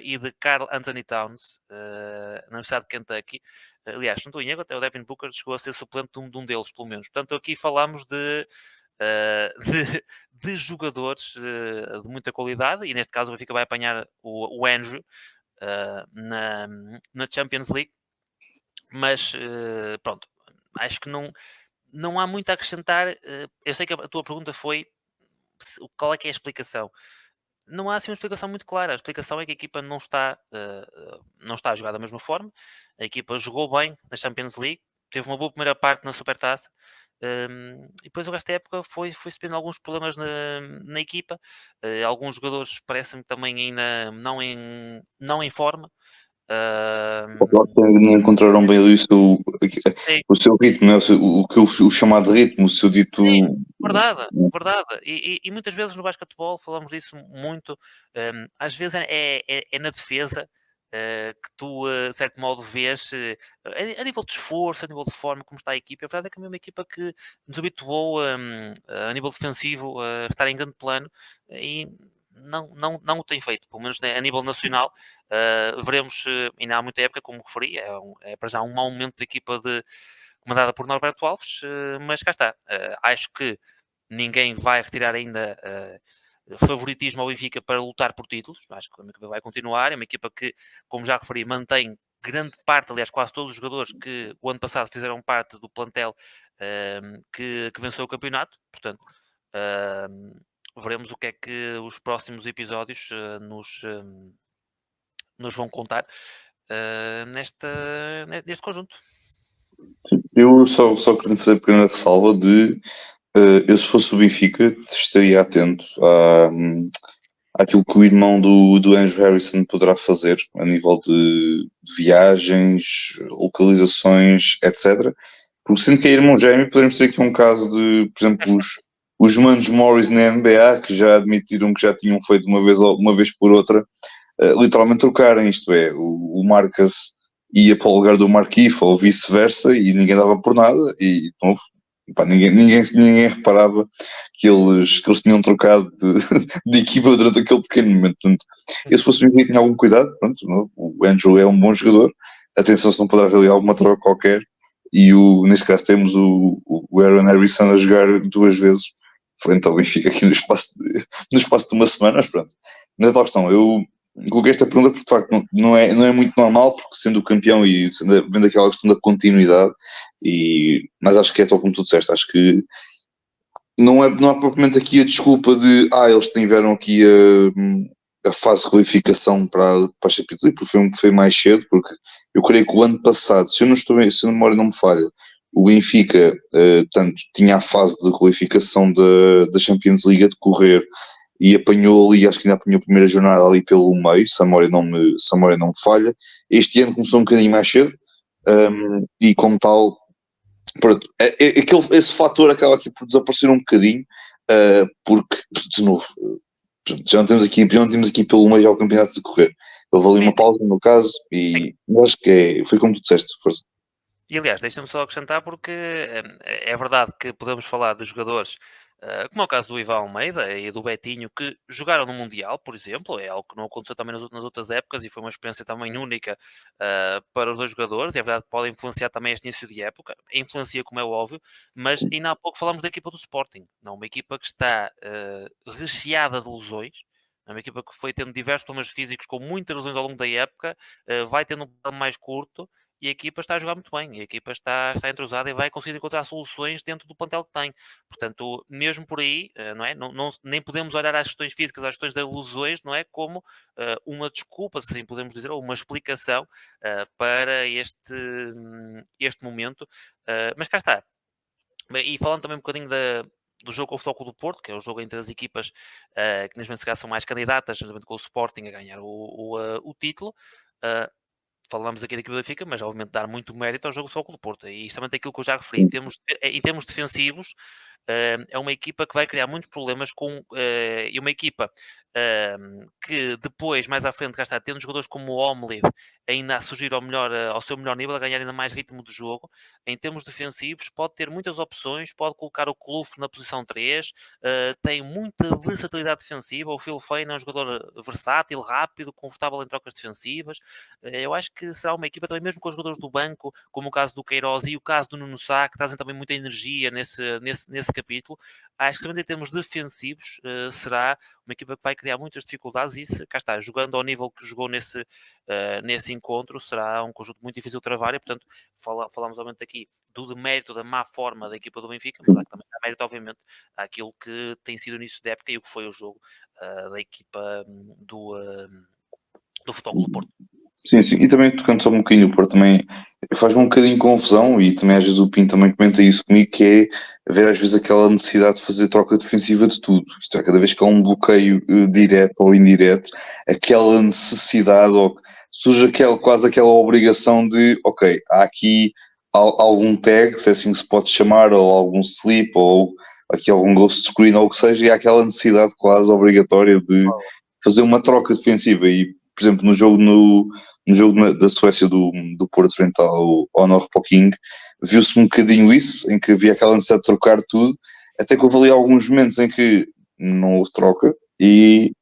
e de Karl Anthony Towns na Universidade de Kentucky. Aliás, não estou em erro, até o Devin Booker chegou a ser suplente de um deles, pelo menos. Portanto, aqui falamos de jogadores de muita qualidade, e neste caso o Benfica vai apanhar o Andrew na Champions League, mas pronto, acho que não há muito a acrescentar. Eu sei que a tua pergunta foi qual é que é a explicação. Não há assim uma explicação muito clara. A explicação é que a equipa não está a jogar da mesma forma. A equipa jogou bem na Champions League, teve uma boa primeira parte na Supertaça, e depois o resto da época foi-se tendo alguns problemas na equipa. Alguns jogadores parecem-me também ainda não em forma. Não encontraram bem ali Sim, o seu ritmo, né? O chamado ritmo, o seu dito. sim, verdade, verdade. E muitas vezes no basquetebol falamos disso muito. Às vezes é na defesa que tu, de certo modo, vês a nível de esforço, a nível de forma como está a equipa. A verdade é que é uma equipa que nos habituou a nível defensivo a estar em grande plano, e não o tem feito, pelo menos a nível nacional. Veremos, ainda há muita época, como referi, é para já um mau momento da equipa comandada por Norberto Alves, mas cá está. Acho que ninguém vai retirar ainda favoritismo ao Benfica para lutar por títulos. Acho que a equipa vai continuar. É uma equipa que, como já referi, mantém grande parte, aliás, quase todos os jogadores que o ano passado fizeram parte do plantel que venceu o campeonato. Portanto, veremos o que é que os próximos episódios nos vão contar neste conjunto. Eu só queria fazer a pequena ressalva de eu, se fosse o Benfica, estaria atento àquilo que o irmão do Andrew Harrison poderá fazer a nível de viagens, localizações, etc. Porque sendo que é irmão gêmeo, podemos ter aqui um caso de, por exemplo, os manos Morris na NBA, que já admitiram que já tinham feito uma vez por outra, literalmente trocarem, isto é, o Marcus ia para o lugar do Marquinhos ou vice-versa, e ninguém dava por nada, e de novo, ninguém reparava que eles tinham trocado de equipa durante aquele pequeno momento. Portanto, eu, se fosse o Benfica, tinha algum cuidado. Pronto, o Andrew é um bom jogador, atenção se não poderá haver ali alguma troca qualquer, e neste caso temos o Aaron Harrison a jogar 2 vezes frente ao Benfica aqui no espaço de uma semana. Mas pronto, mas é tal questão. Eu coloquei esta pergunta porque de facto não é muito normal, porque sendo o campeão e vendo aquela questão da continuidade, mas acho que é tal como tu disseste. Acho que não há propriamente aqui a desculpa de eles tiveram aqui a fase de qualificação para a Champions League, porque foi mais cedo, porque eu creio que o ano passado, se a memória não me falha, o Benfica tanto tinha a fase de qualificação da Champions League a decorrer e apanhou ali, acho que ainda apanhou a primeira jornada ali pelo meio, se a memória não me falha. Este ano começou um bocadinho mais cedo, e como tal, pronto, esse fator acaba aqui por desaparecer um bocadinho, porque, de novo, já não temos aqui pelo meio já o campeonato de correr. Houve ali Sim, uma pausa, no caso, sim. e acho que foi como tu disseste, força. E aliás, deixa-me só acrescentar porque é verdade que podemos falar de jogadores, como é o caso do Ivan Almeida e do Betinho, que jogaram no Mundial, por exemplo, é algo que não aconteceu também nas outras épocas e foi uma experiência também única para os dois jogadores. É verdade que pode influenciar também este início de época, influencia como é óbvio, mas ainda há pouco falámos da equipa do Sporting, não, uma equipa que está recheada de lesões. É uma equipa que foi tendo diversos problemas físicos, com muitas lesões ao longo da época, vai tendo um plano mais curto, e a equipa está a jogar muito bem, a equipa está entrosada e vai conseguir encontrar soluções dentro do plantel que tem. Portanto, mesmo por aí, não é? Nem podemos olhar às questões físicas, às questões das lesões, não é? Como uma desculpa, se assim podemos dizer, ou uma explicação para este momento. Mas cá está. E falando também um bocadinho do jogo com o Futebol Clube do Porto, que é o jogo entre as equipas que neste momento são mais candidatas, juntamente com o Sporting, a ganhar o título. Uh, Falamos aqui da equipa do Benfica, mas obviamente dar muito mérito ao jogo do Futebol Clube do Porto. E isso também tem aquilo que eu já referi. Em termos defensivos, é uma equipa que vai criar muitos problemas e uma equipa que depois, mais à frente, cá está, tendo jogadores como o Omlid ainda a surgir ao seu melhor nível, a ganhar ainda mais ritmo de jogo. Em termos defensivos, pode ter muitas opções, pode colocar o Kluf na posição 3, tem muita versatilidade defensiva. O Phil Foden é um jogador versátil, rápido, confortável em trocas defensivas. Eu acho que será uma equipa também, mesmo com os jogadores do banco, como o caso do Queiroz e o caso do Nuno Sá, que trazem também muita energia nesse capítulo. Acho que, também em termos defensivos, será uma equipa que vai criar muitas dificuldades e, cá está, jogando ao nível que jogou nesse encontro, será um conjunto muito difícil de travar e, portanto, falamos obviamente aqui do demérito da má forma da equipa do Benfica, mas há que também dar mérito, obviamente, àquilo que tem sido o início da época e o que foi o jogo da equipa do Futebol Clube do Porto. Sim, sim. E também tocando só um bocadinho, o Porto também faz-me um bocadinho de confusão, e também às vezes o Pinto também comenta isso comigo, que é ver às vezes aquela necessidade de fazer troca defensiva de tudo. Isto é, cada vez que há um bloqueio direto ou indireto, aquela necessidade, ou surge quase aquela obrigação de, ok, há aqui algum tag, se é assim que se pode chamar, ou algum slip, ou aqui algum ghost screen, ou o que seja, e há aquela necessidade quase obrigatória de fazer uma troca defensiva. E, por exemplo, no jogo da Suécia do Porto frente ao Norrköping, viu-se um bocadinho isso, em que havia aquela necessidade de trocar tudo, até que houve ali alguns momentos em que não houve troca e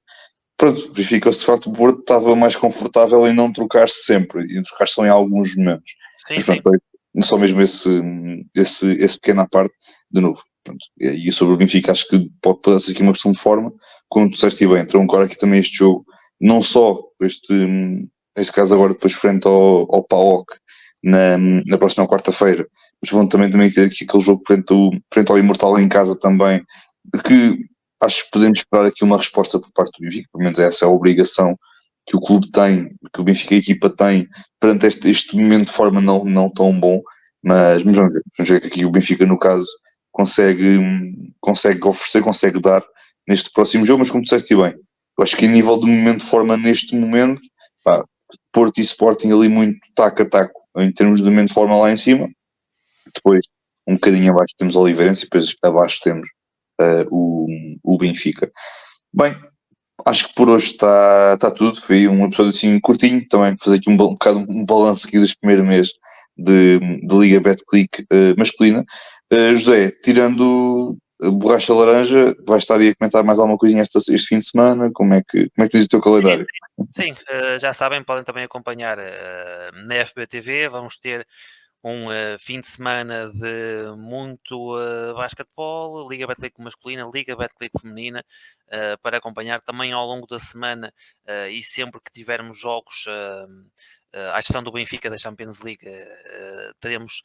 pronto, verificou-se de facto o Porto estava mais confortável em não trocar sempre, e trocar só em alguns momentos. Sim, Mas sim. pronto, foi só mesmo esse pequeno à parte, de novo. Pronto. E sobre o Benfica, acho que pode ser aqui uma questão de forma, como tu disseste bem, entrou agora aqui também este jogo, não só este caso agora depois frente ao PAOK na próxima quarta-feira, mas vão também ter aqui aquele jogo frente ao Imortal em casa também, que acho que podemos esperar aqui uma resposta por parte do Benfica, pelo menos essa é a obrigação que o clube tem, que o Benfica, a equipa tem, perante este momento de forma não tão bom, mas vamos ver que aqui o Benfica, no caso, consegue oferecer, consegue dar neste próximo jogo, mas como disseste bem, eu acho que em nível de momento de forma neste momento, pá, Porto e Sporting ali muito taco a taco, em termos de momento de forma lá em cima, depois um bocadinho abaixo temos o Oliveirense e depois abaixo temos o Benfica. Bem, acho que por hoje está tudo. Foi um episódio assim curtinho também, fazer aqui um bocado um balanço aqui deste primeiro mês de Liga Betclic masculina. José, tirando a borracha laranja, vais estar aí a comentar mais alguma coisinha este fim de semana? Como é que tens o teu calendário? Sim, já sabem, podem também acompanhar na FBTV. Vamos ter um fim de semana de muito basquetebol, Liga Betclic masculina, Liga Betclic feminina, para acompanhar também ao longo da semana e sempre que tivermos jogos à exceção do Benfica da Champions League, teremos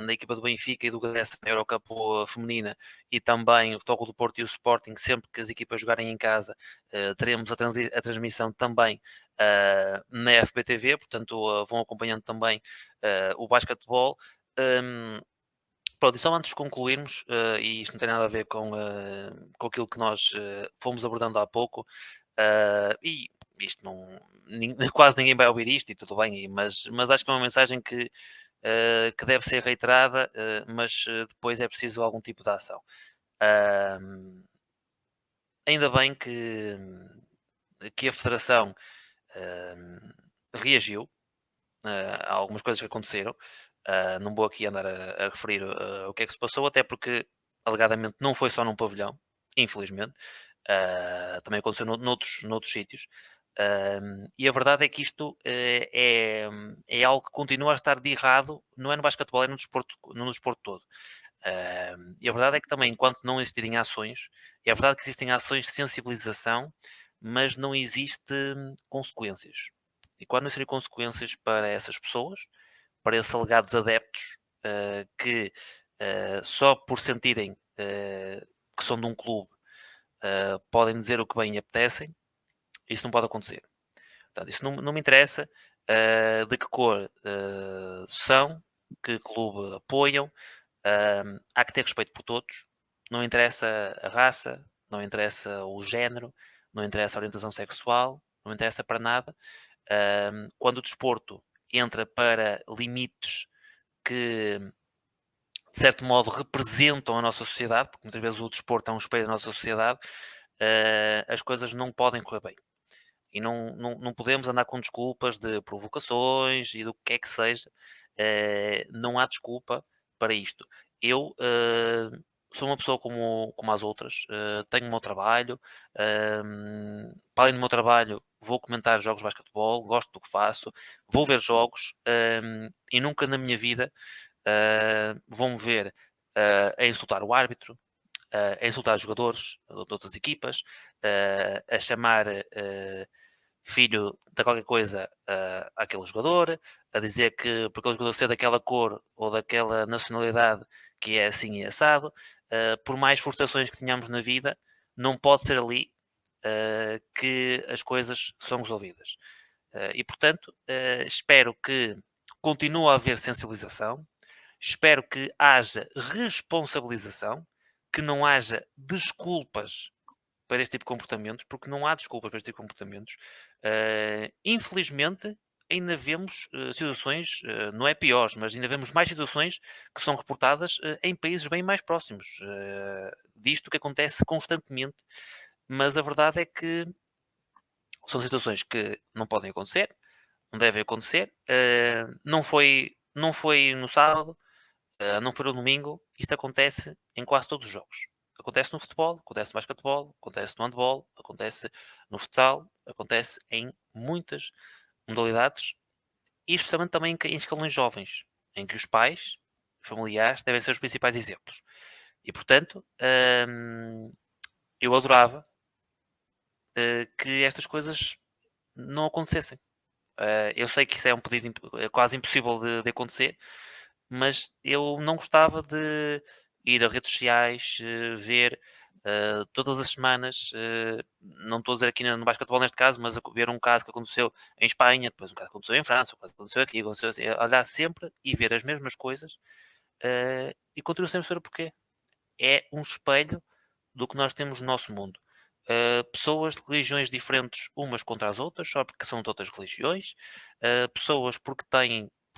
na equipa do Benfica e do Grécia na Eurocup feminina e também o Futebol do Porto e o Sporting, sempre que as equipas jogarem em casa, teremos a transmissão também na FBTV, portanto vão acompanhando também o basquetebol. Pronto, e só antes de concluirmos, e isto não tem nada a ver com aquilo que nós fomos abordando há pouco, e isto não, quase ninguém vai ouvir isto e tudo bem, mas acho que é uma mensagem que deve ser reiterada, mas depois é preciso algum tipo de ação. Ahm, Ainda bem que a Federação ahm, reagiu a algumas coisas que aconteceram. Não vou aqui andar a referir o que é que se passou, até porque alegadamente não foi só num pavilhão, infelizmente. Também aconteceu noutros sítios. E a verdade é que isto é algo que continua a estar de errado, não é no basquetebol, é no desporto todo. E a verdade é que também, enquanto não existirem ações, é verdade que existem ações de sensibilização, mas não existe consequências. E quando não existirem consequências para essas pessoas, para esses alegados adeptos, que só por sentirem que são de um clube podem dizer o que bem lhe apetecem, isso não pode acontecer. Portanto, isso não me interessa de que cor são, que clube apoiam, há que ter respeito por todos, não interessa a raça, não interessa o género, não interessa a orientação sexual, não interessa para nada. Quando o desporto entra para limites que, de certo modo, representam a nossa sociedade, porque muitas vezes o desporto é um espelho da nossa sociedade, as coisas não podem correr bem. E não podemos andar com desculpas de provocações e do que quer que seja. Não há desculpa para isto. Eu sou uma pessoa como as outras, tenho o meu trabalho, para além do meu trabalho, vou comentar jogos de basquetebol, gosto do que faço, vou ver jogos e nunca na minha vida vão-me ver a insultar o árbitro, a insultar os jogadores de outras equipas, a chamar filho de qualquer coisa àquele jogador, a dizer que porque aquele jogador ser daquela cor ou daquela nacionalidade que é assim e assado, por mais frustrações que tenhamos na vida, não pode ser ali que as coisas são resolvidas. E portanto, espero que continue a haver sensibilização, espero que haja responsabilização, que não haja desculpas para este tipo de comportamentos, porque não há desculpa para este tipo de comportamentos. Infelizmente, ainda vemos situações, não é piores, mas ainda vemos mais situações que são reportadas em países bem mais próximos disto que acontece constantemente. Mas a verdade é que são situações que não podem acontecer, não devem acontecer. Não foi no sábado, não foi no domingo, isto acontece em quase todos os jogos. Acontece no futebol, acontece no basquetebol, acontece no handball, acontece no futsal, acontece em muitas modalidades e especialmente também em escalões jovens, em que os pais, familiares, devem ser os principais exemplos. E portanto, eu adorava que estas coisas não acontecessem. Eu sei que isso é um pedido é quase impossível de acontecer, mas eu não gostava de ir a redes sociais, ver todas as semanas, não estou a dizer aqui no basquetebol neste caso, mas ver um caso que aconteceu em Espanha, depois um caso que aconteceu em França, um caso que aconteceu aqui, aconteceu assim, olhar sempre e ver as mesmas coisas e continuo sempre a saber o porquê. É um espelho do que nós temos no nosso mundo. Pessoas de religiões diferentes umas contra as outras, só porque são de outras religiões, pessoas porque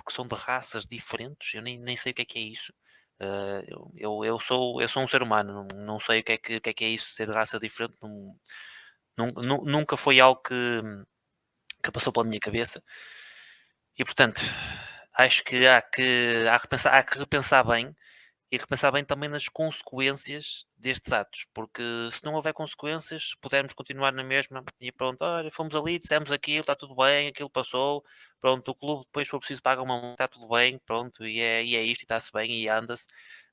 são de raças diferentes, eu nem sei o que é isso. Eu sou um ser humano, não sei o que é isso, ser de raça diferente, nunca foi algo que passou pela minha cabeça. E portanto, acho que há que repensar bem e repensar bem também nas consequências destes atos, porque se não houver consequências, se pudermos continuar na mesma e pronto, olha, fomos ali, dissemos aquilo, está tudo bem, aquilo passou, pronto, o clube depois se for preciso paga uma multa, está tudo bem, pronto, e é isto, e está-se bem, e anda-se.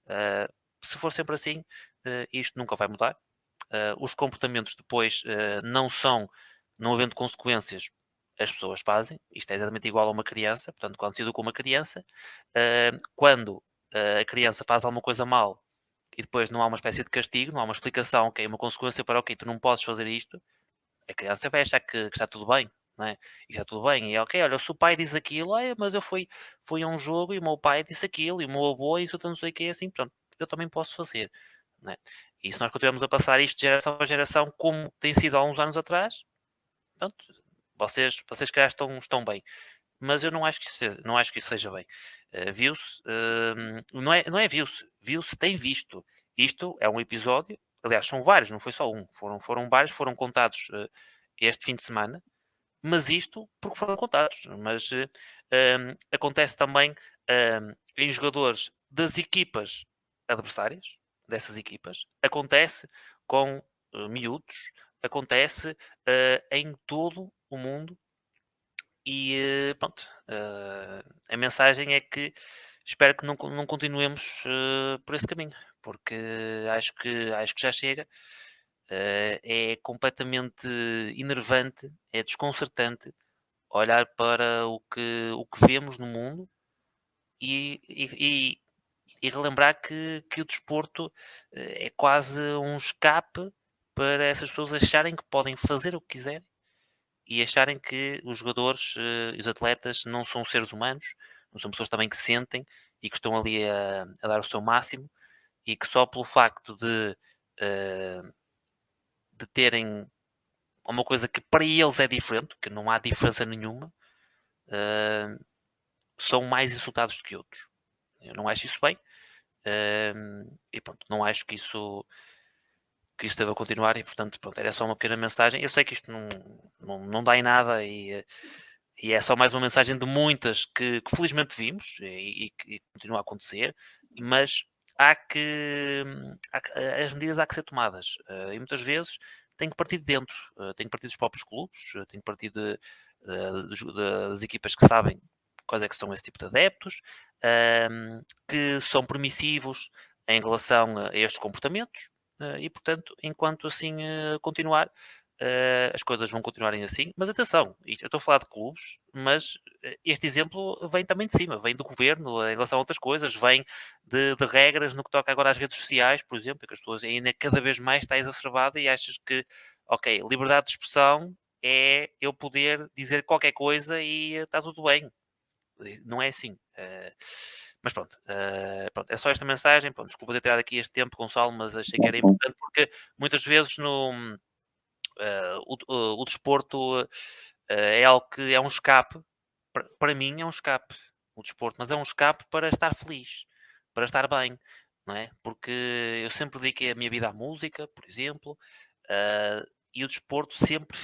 Ah, Se for sempre assim, isto nunca vai mudar. Os comportamentos depois não havendo consequências, as pessoas fazem, isto é exatamente igual a uma criança, portanto, quando se educa uma criança, quando a criança faz alguma coisa mal e depois não há uma espécie de castigo, não há uma explicação, ok, uma consequência para, ok, tu não podes fazer isto, a criança vai achar que está tudo bem, não é? E está tudo bem, e é ok, olha, se o pai diz aquilo, mas eu fui a um jogo e o meu pai disse aquilo, e o meu avô, e isso eu não sei o que é assim, portanto, eu também posso fazer, não é? E se nós continuamos a passar isto de geração a geração, como tem sido há uns anos atrás, pronto, vocês se calhar estão bem, mas eu não acho que isso seja bem. Viu-se, não é viu-se, viu-se, tem visto. Isto é um episódio, aliás, são vários, não foi só um, foram vários, foram contados este fim de semana, mas isto porque foram contados. Mas acontece também em jogadores das equipas adversárias, dessas equipas, acontece com miúdos, acontece em todo o mundo e pronto, a mensagem é que espero que não continuemos por esse caminho, porque acho que já chega. É completamente enervante, é desconcertante olhar para o que vemos no mundo e relembrar que o desporto é quase um escape para essas pessoas acharem que podem fazer o que quiserem e acharem que os jogadores e os atletas não são seres humanos, não são pessoas também que sentem e que estão ali a dar o seu máximo e que só pelo facto eh, de terem uma coisa que para eles é diferente, que não há diferença nenhuma, eh, são mais insultados do que outros. Eu não acho isso bem. E pronto, não acho que isso deva continuar e portanto pronto, era só uma pequena mensagem. Eu sei que isto não dá em nada e é só mais uma mensagem de muitas que felizmente vimos e que continua a acontecer, mas há que, as medidas há que ser tomadas e muitas vezes tem que partir de dentro, tem que partir dos próprios clubes, tem que partir das equipas que sabem quais é que são esse tipo de adeptos, que são permissivos em relação a estes comportamentos e portanto, enquanto assim continuar, as coisas vão continuarem assim. Mas atenção, eu estou a falar de clubes, mas este exemplo vem também de cima, vem do governo em relação a outras coisas, vem de regras no que toca agora às redes sociais, por exemplo, que as pessoas ainda cada vez mais está exacerbada e achas que, ok, liberdade de expressão é eu poder dizer qualquer coisa e está tudo bem. Não é assim. Mas pronto, é só esta mensagem. Pronto, desculpa ter tirado aqui este tempo, Gonçalo, mas achei que era importante porque muitas vezes o desporto é algo que é um escape. Para mim é um escape o desporto, mas é um escape para estar feliz, para estar bem, não é? Porque eu sempre dediquei a minha vida à música, por exemplo, e o desporto sempre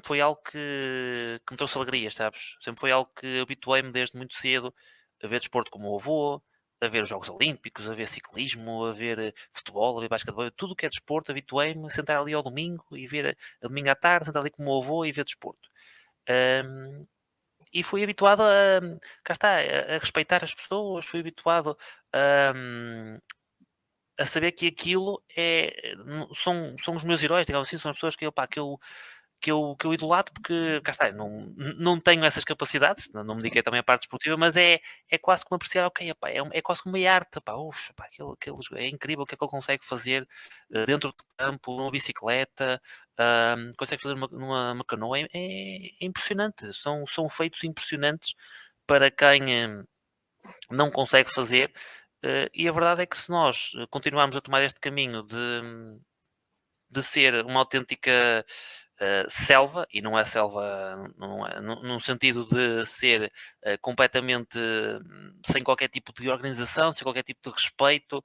foi algo que me trouxe alegrias, sabes? Sempre foi algo que habituei-me desde muito cedo a ver desporto com o meu avô, a ver os Jogos Olímpicos, a ver ciclismo, a ver futebol, a ver basquetebol, tudo o que é desporto, habituei-me a sentar ali ao domingo e ver a domingo à tarde, sentar ali com o meu avô e ver desporto. Ahm, e fui habituado cá está, a respeitar as pessoas, fui habituado a saber que aquilo são os meus heróis, digamos assim, são as pessoas que eu idolatro porque, cá está, eu não tenho essas capacidades, não me dediquei também à parte desportiva, mas é quase como apreciar, ok, epá, é quase como uma arte, pá, uf, pá, é incrível o que é que ele consegue fazer dentro do campo, numa bicicleta, consegue fazer numa canoa, é impressionante, são feitos impressionantes para quem não consegue fazer, e a verdade é que se nós continuarmos a tomar este caminho de ser uma autêntica selva, e não é selva num sentido de ser completamente sem qualquer tipo de organização, sem qualquer tipo de respeito,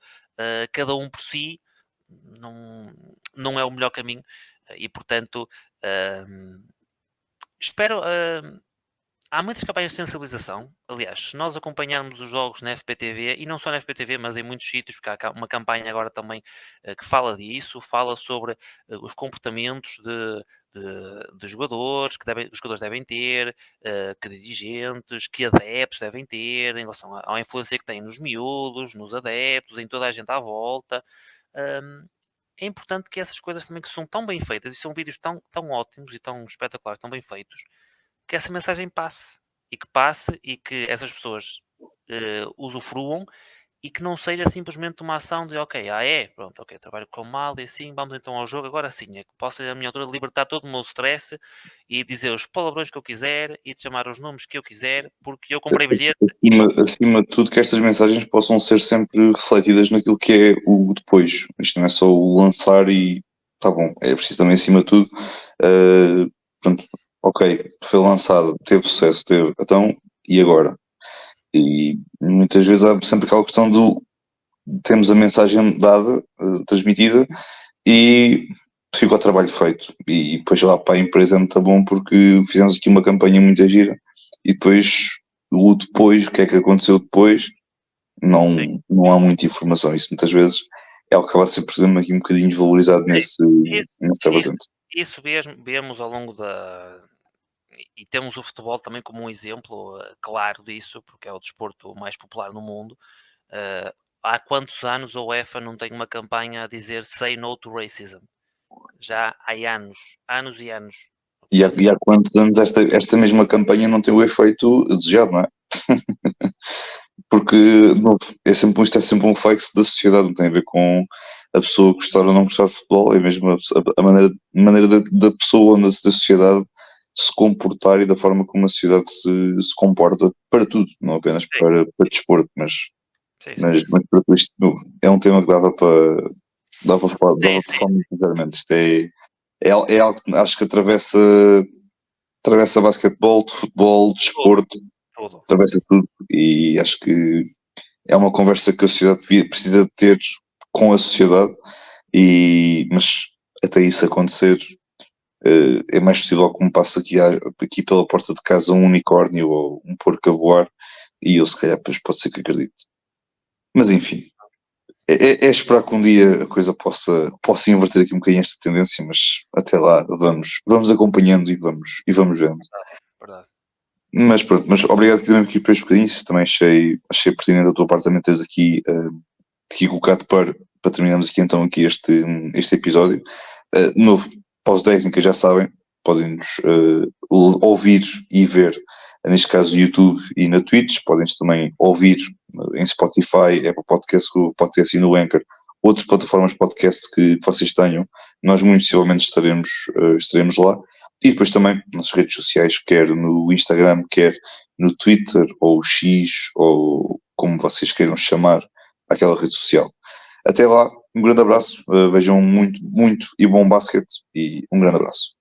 cada um por si, não, não é o melhor caminho. E portanto, espero. Há muitas campanhas de sensibilização. Aliás, se nós acompanharmos os jogos na FPTV, e não só na FPTV, mas em muitos sítios, porque há uma campanha agora também que fala disso, fala sobre os comportamentos de jogadores, os jogadores devem ter, que dirigentes, que adeptos devem ter, em relação à influência que têm nos miúdos, nos adeptos, em toda a gente à volta. Hum, é importante que essas coisas também que são tão bem feitas, e são vídeos tão ótimos e tão espetaculares, tão bem feitos, que essa mensagem passe e que essas pessoas usufruam e que não seja simplesmente uma ação de ok, pronto, ok, trabalho com mal e assim, vamos então ao jogo, agora sim, é que posso a minha altura libertar todo o meu stress e dizer os palavrões que eu quiser e de chamar os nomes que eu quiser, porque eu comprei bilhete e Acima de tudo, que estas mensagens possam ser sempre refletidas naquilo que é o depois. Isto não é só o lançar e tá bom, é preciso também, acima de tudo, pronto, ok, foi lançado, teve sucesso, teve, então, e agora? E muitas vezes há sempre aquela questão do temos a mensagem dada, transmitida, e fica o trabalho feito. E depois lá para a empresa é muito bom porque fizemos aqui uma campanha muito gira e depois o depois, o que é que aconteceu depois, sim, não há muita informação. Isso muitas vezes é o que acaba sempre, por exemplo, aqui um bocadinho desvalorizado sim. Isso, nessa isso, vertente. isso vemos ao longo da. E temos o futebol também como um exemplo claro disso, porque é o desporto mais popular no mundo. Há quantos anos a UEFA não tem uma campanha a dizer Say No to Racism? Já há anos, anos e anos. Ou E seja, há quantos anos esta mesma campanha não tem o efeito desejado, não é? Porque de novo, isto é sempre um reflexo da sociedade, não tem a ver com a pessoa gostar ou não gostar de futebol, é mesmo a maneira da pessoa ou da sociedade se comportar e da forma como a sociedade se comporta para tudo, não apenas sim, para desporto, sim, sim. mas para tudo isto de novo, é um tema que Sim, dava para sim, falar muito sinceramente. Isto é algo que acho que atravessa basquetebol, de futebol, tudo, desporto, tudo. atravessa tudo e acho que é uma conversa que a sociedade precisa de ter com a sociedade, mas até isso acontecer, é mais possível que me passe aqui pela porta de casa um unicórnio ou um porco a voar e eu se calhar depois pode ser que acredite. Mas enfim, é esperar que um dia a coisa possa inverter aqui um bocadinho esta tendência, mas até lá vamos acompanhando e vamos vendo. Verdade. Mas pronto, mas obrigado primeiro aqui por este bocadinho, isso também achei pertinente da tua parte também teres aqui colocado para terminarmos aqui então aqui este episódio. De novo, para os técnicos já sabem, podem-nos ouvir e ver, neste caso no YouTube e na Twitch, podem-nos também ouvir em Spotify, Apple Podcast, Google Podcast e no Anchor, outras plataformas de podcast que vocês tenham, nós muito possivelmente estaremos lá. E depois também nas redes sociais, quer no Instagram, quer no Twitter, ou X, ou como vocês queiram chamar aquela rede social. Até lá, um grande abraço, vejam muito, muito e bom basquete e um grande abraço.